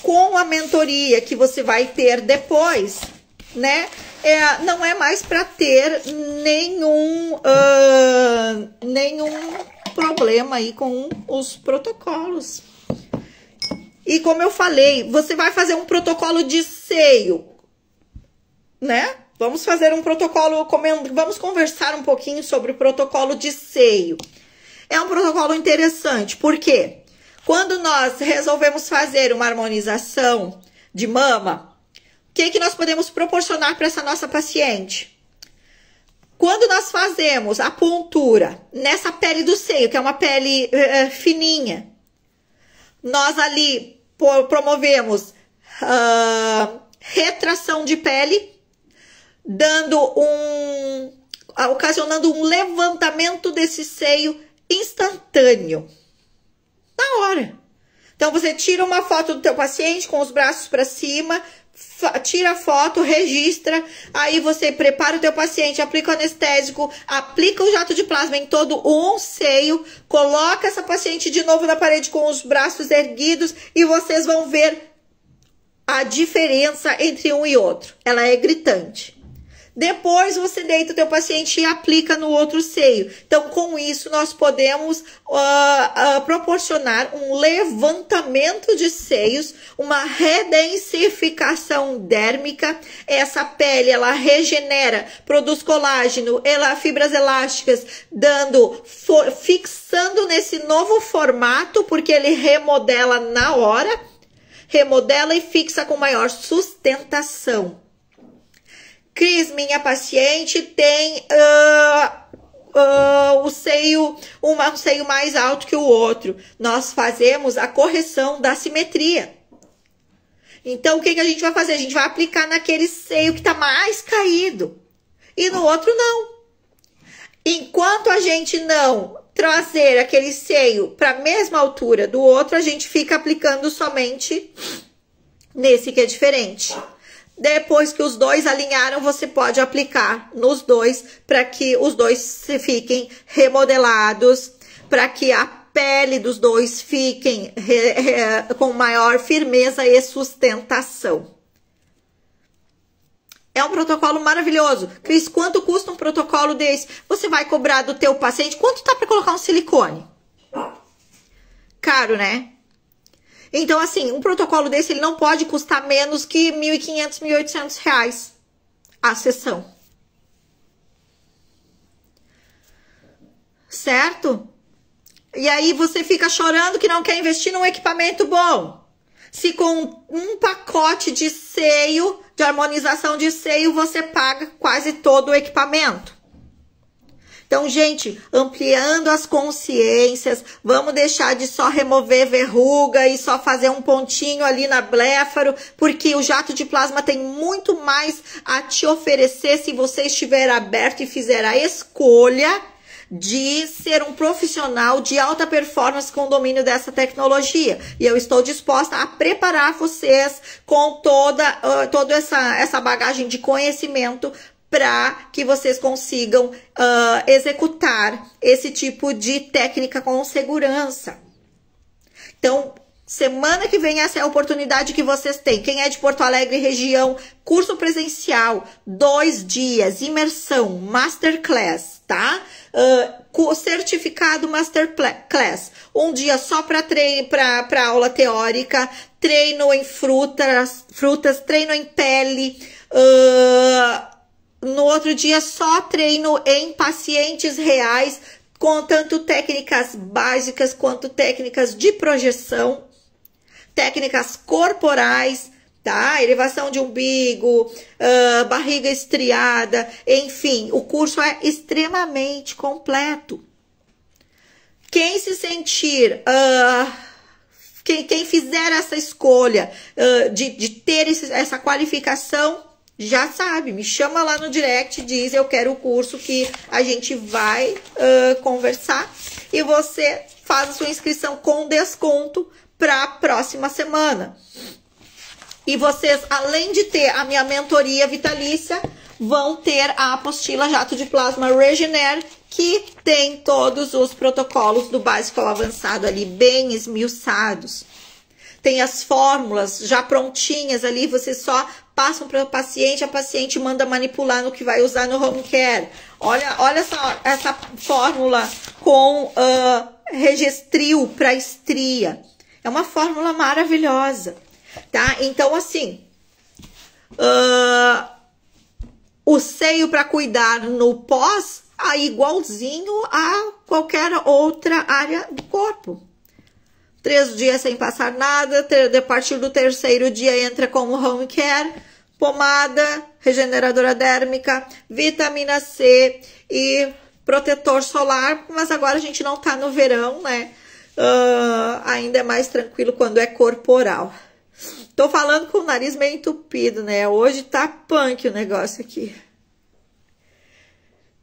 Com a mentoria que você vai ter depois, né? Não é mais para ter nenhum problema aí com os protocolos. E como eu falei, você vai fazer um protocolo de seio, né? Vamos fazer um protocolo, vamos conversar um pouquinho sobre o protocolo de seio. É um protocolo interessante, porque quando nós resolvemos fazer uma harmonização de mama, o que nós podemos proporcionar para essa nossa paciente? Quando nós fazemos a pontura nessa pele do seio, que é uma pele fininha, nós ali promovemos retração de pele, ocasionando um levantamento desse seio instantâneo, na hora. Então, você tira uma foto do teu paciente com os braços para cima, tira a foto, registra, aí você prepara o teu paciente, aplica o anestésico, aplica o jato de plasma em todo um seio, coloca essa paciente de novo na parede com os braços erguidos e vocês vão ver a diferença entre um e outro. Ela é gritante. Depois você deita o teu paciente e aplica no outro seio. Então, com isso, nós podemos proporcionar um levantamento de seios, uma redensificação dérmica. Essa pele, ela regenera, produz colágeno, fibras elásticas, fixando nesse novo formato, porque ele remodela na hora, remodela e fixa com maior sustentação. Cris, minha paciente tem um seio mais alto que o outro. Nós fazemos a correção da simetria. Então, o que a gente vai fazer? A gente vai aplicar naquele seio que está mais caído. E no outro, não. Enquanto a gente não trazer aquele seio para a mesma altura do outro, a gente fica aplicando somente nesse que é diferente. Depois que os dois alinharam, você pode aplicar nos dois para que os dois fiquem remodelados, para que a pele dos dois fiquem com maior firmeza e sustentação. É um protocolo maravilhoso. Cris, quanto custa um protocolo desse? Você vai cobrar do teu paciente? Quanto tá para colocar um silicone? Caro, né? Então, assim, um protocolo desse, ele não pode custar menos que R$ 1.500, R$ 1.800 a sessão. Certo? E aí você fica chorando que não quer investir num equipamento bom. Se com um pacote de seio, de harmonização de seio, você paga quase todo o equipamento. Então, gente, ampliando as consciências, vamos deixar de só remover verruga e só fazer um pontinho ali na bléfaro, porque o jato de plasma tem muito mais a te oferecer se você estiver aberto e fizer a escolha de ser um profissional de alta performance com domínio dessa tecnologia. E eu estou disposta a preparar vocês com toda essa bagagem de conhecimento para que vocês consigam executar esse tipo de técnica com segurança. Então, semana que vem essa é a oportunidade que vocês têm. Quem é de Porto Alegre região, curso presencial, 2 dias, imersão, masterclass, tá? Certificado masterclass. Um dia só para aula teórica, treino em frutas, treino em pele. No outro dia só treino em pacientes reais, com tanto técnicas básicas quanto técnicas de projeção, técnicas corporais, tá? Elevação de umbigo, barriga estriada, enfim, o curso é extremamente completo. Quem se sentir, quem fizer essa escolha de ter essa qualificação, já sabe, me chama lá no direct, diz eu quero o curso que a gente vai conversar e você faz a sua inscrição com desconto para a próxima semana. E vocês, além de ter a minha mentoria vitalícia, vão ter a apostila Jato de Plasma Regener, que tem todos os protocolos do básico ao avançado ali, bem esmiuçados. Tem as fórmulas já prontinhas ali, vocês só passam para o paciente, a paciente manda manipular no que vai usar no home care. Olha essa fórmula com Regestril para estria. É uma fórmula maravilhosa, tá? Então, assim, o seio para cuidar no pós, igualzinho a qualquer outra área do corpo. 3 dias sem passar nada, a partir do 3º dia entra como home care, pomada, regeneradora dérmica, vitamina C e protetor solar, mas agora a gente não tá no verão, né? Ainda é mais tranquilo quando é corporal. Tô falando com o nariz meio entupido, né? Hoje tá punk o negócio aqui.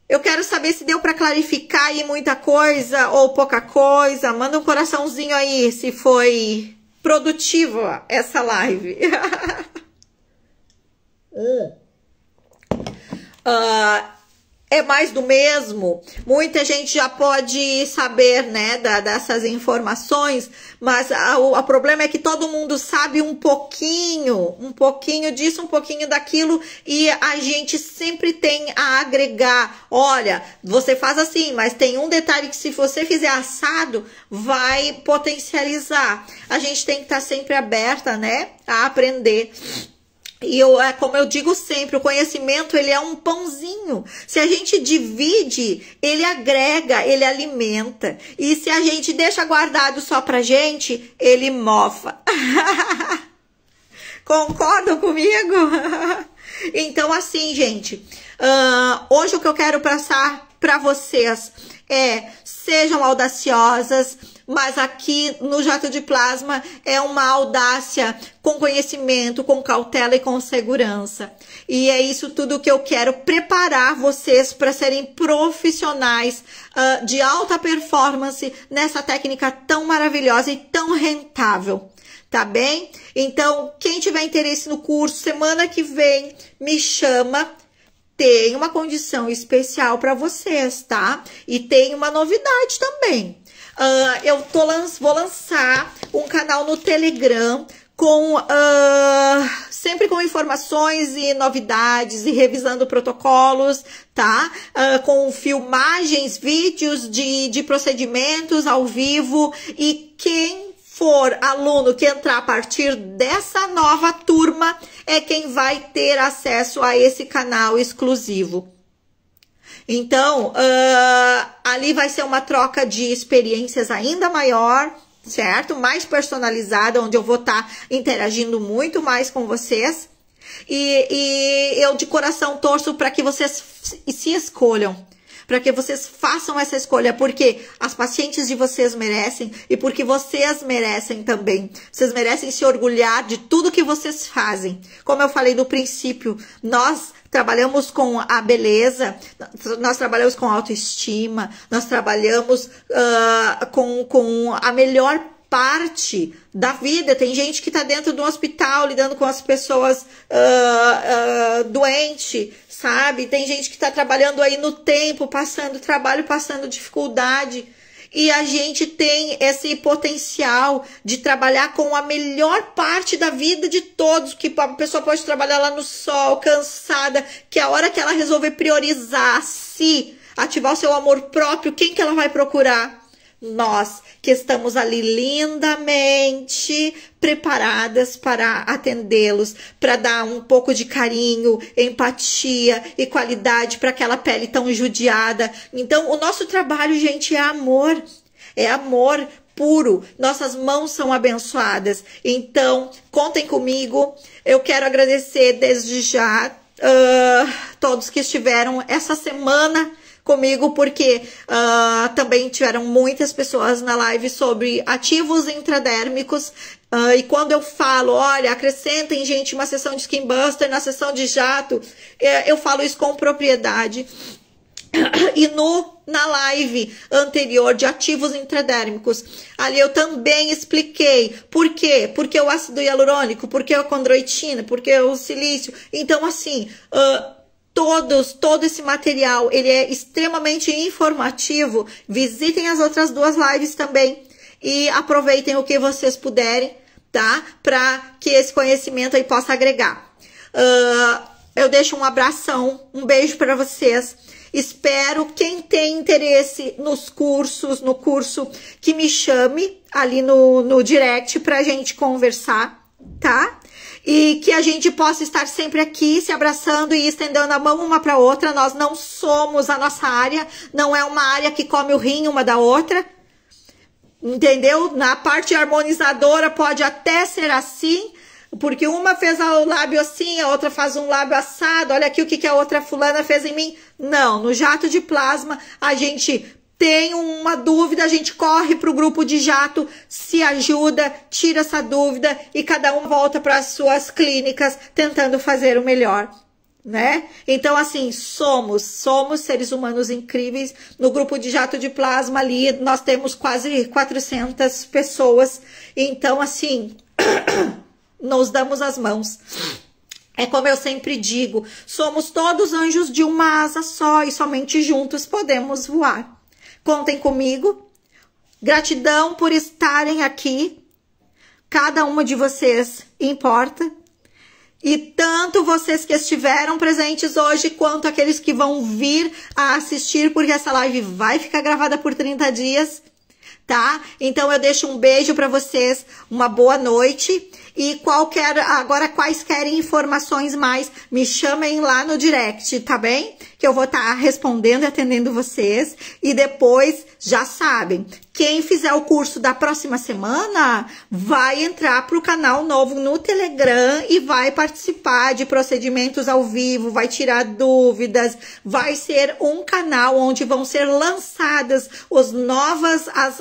Eu quero saber se deu para clarificar aí muita coisa ou pouca coisa. Manda um coraçãozinho aí se foi produtiva essa live. É mais do mesmo. Muita gente já pode saber, né, dessas informações, mas o problema é que todo mundo sabe um pouquinho disso, um pouquinho daquilo, e a gente sempre tem a agregar. Olha, você faz assim, mas tem um detalhe que se você fizer assado, vai potencializar. A gente tem que estar sempre aberta, né, a aprender. E como eu digo sempre, o conhecimento, ele é um pãozinho. Se a gente divide, ele agrega, ele alimenta. E se a gente deixa guardado só pra gente, ele mofa. Concordam comigo? Então, assim, gente, hoje o que eu quero passar pra vocês é: sejam audaciosas, mas aqui no Jato de Plasma é uma audácia com conhecimento, com cautela e com segurança. E é isso tudo que eu quero preparar vocês para serem profissionais de alta performance nessa técnica tão maravilhosa e tão rentável. Tá bem? Então, quem tiver interesse no curso, semana que vem, me chama. Tem uma condição especial para vocês, tá? E tem uma novidade também. Eu vou lançar um canal no Telegram com sempre com informações e novidades e revisando protocolos, tá? Com filmagens, vídeos de procedimentos ao vivo, e quem for aluno que entrar a partir dessa nova turma é quem vai ter acesso a esse canal exclusivo. Então, ali vai ser uma troca de experiências ainda maior, certo? Mais personalizada, onde eu vou estar interagindo muito mais com vocês. E eu de coração torço para que vocês se escolham. para que vocês façam essa escolha, porque as pacientes de vocês merecem e porque vocês merecem também. Vocês merecem se orgulhar de tudo que vocês fazem. Como eu falei no princípio, nós trabalhamos com a beleza, nós trabalhamos com autoestima, nós trabalhamos com a melhor parte da vida. Tem gente que está dentro do hospital lidando com as pessoas doentes, sabe? Tem gente que está trabalhando aí no tempo, passando trabalho, passando dificuldade. E a gente tem esse potencial de trabalhar com a melhor parte da vida de todos, que a pessoa pode trabalhar lá no sol, cansada, que a hora que ela resolver priorizar, se ativar o seu amor próprio, quem que ela vai procurar? Nós, que estamos ali lindamente preparadas para atendê-los, para dar um pouco de carinho, empatia e qualidade para aquela pele tão judiada. Então, o nosso trabalho, gente, é amor puro. Nossas mãos são abençoadas. Então, contem comigo. Eu quero agradecer desde já todos que estiveram essa semana comigo, porque também tiveram muitas pessoas na live sobre ativos intradérmicos, e quando eu falo, olha, acrescentem, gente, uma sessão de Skin Buster na sessão de jato, eu falo isso com propriedade. E na live anterior de ativos intradérmicos, ali eu também expliquei por quê? Porque o ácido hialurônico, porque a condroitina, porque o silício. Então, assim, todo esse material, ele é extremamente informativo. Visitem as outras duas lives também e aproveitem o que vocês puderem, tá? Para que esse conhecimento aí possa agregar. Eu deixo um abração, um beijo para vocês. Espero quem tem interesse nos cursos, no curso, que me chame ali no direct pra gente conversar, tá? E que a gente possa estar sempre aqui se abraçando e estendendo a mão uma para outra. Nós não somos, a nossa área não é uma área que come o rim uma da outra, entendeu? Na parte harmonizadora pode até ser assim, porque uma fez o lábio assim, a outra faz um lábio assado, olha aqui o que a outra fulana fez em mim. Não, no jato de plasma a gente tem uma dúvida, a gente corre para o grupo de jato, se ajuda, tira essa dúvida e cada um volta para as suas clínicas tentando fazer o melhor, né? Então, assim, somos seres humanos incríveis. No grupo de jato de plasma ali, nós temos quase 400 pessoas. Então, assim, nos damos as mãos. É como eu sempre digo, somos todos anjos de uma asa só e somente juntos podemos voar. Contem comigo. Gratidão por estarem aqui. Cada uma de vocês importa. E tanto vocês que estiveram presentes hoje, quanto aqueles que vão vir a assistir, porque essa live vai ficar gravada por 30 dias, tá? Então eu deixo um beijo para vocês, uma boa noite. E agora quaisquer informações mais, me chamem lá no direct, tá bem? Que eu vou estar respondendo e atendendo vocês. E depois, já sabem, quem fizer o curso da próxima semana vai entrar pro canal novo no Telegram e vai participar de procedimentos ao vivo, vai tirar dúvidas, vai ser um canal onde vão ser lançadas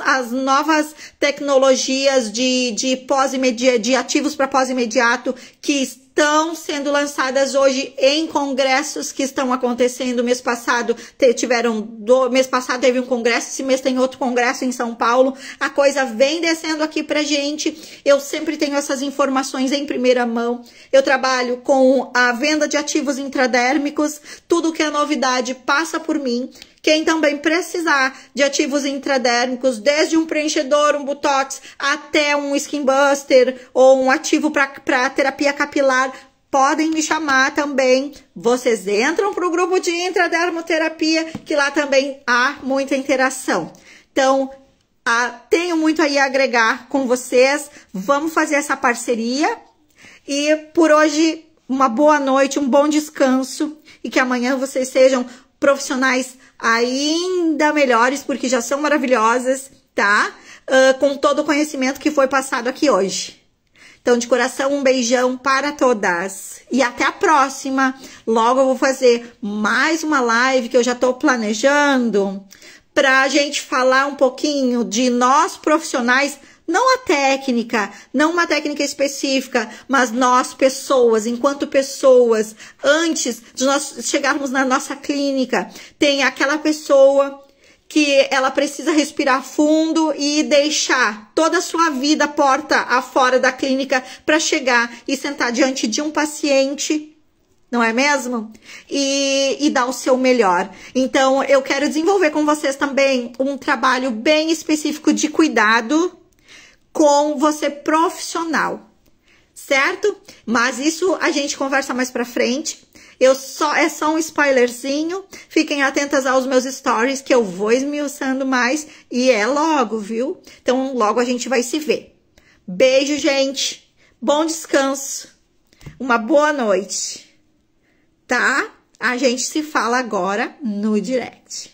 as novas tecnologias de ativos para pós-imediato que estão sendo lançadas hoje em congressos que estão acontecendo. Mês passado mês passado teve um congresso, esse mês tem outro congresso em São Paulo. A coisa vem descendo aqui pra gente. Eu sempre tenho essas informações em primeira mão. Eu trabalho com a venda de ativos intradérmicos. Tudo que é novidade passa por mim. Quem também precisar de ativos intradérmicos, desde um preenchedor, um botox, até um Skin Buster ou um ativo para terapia capilar, podem me chamar também. Vocês entram para o grupo de intradermoterapia, que lá também há muita interação. Então, tenho muito aí a agregar com vocês. Vamos fazer essa parceria. E por hoje, uma boa noite, um bom descanso. E que amanhã vocês sejam profissionais ainda melhores, porque já são maravilhosas, tá? Com todo o conhecimento que foi passado aqui hoje. Então, de coração, um beijão para todas. E até a próxima. Logo eu vou fazer mais uma live que eu já tô planejando pra gente falar um pouquinho de nós profissionais, não a técnica, não uma técnica específica, mas nós pessoas, enquanto pessoas, antes de nós chegarmos na nossa clínica, tem aquela pessoa que ela precisa respirar fundo e deixar toda a sua vida porta afora da clínica para chegar e sentar diante de um paciente, não é mesmo? E dar o seu melhor. Então, eu quero desenvolver com vocês também um trabalho bem específico de cuidado com você profissional, certo? Mas isso a gente conversa mais pra frente. É só um spoilerzinho. Fiquem atentas aos meus stories que eu vou esmiuçando mais e é logo, viu? Então logo a gente vai se ver. Beijo, gente. Bom descanso. Uma boa noite. Tá? A gente se fala agora no direct.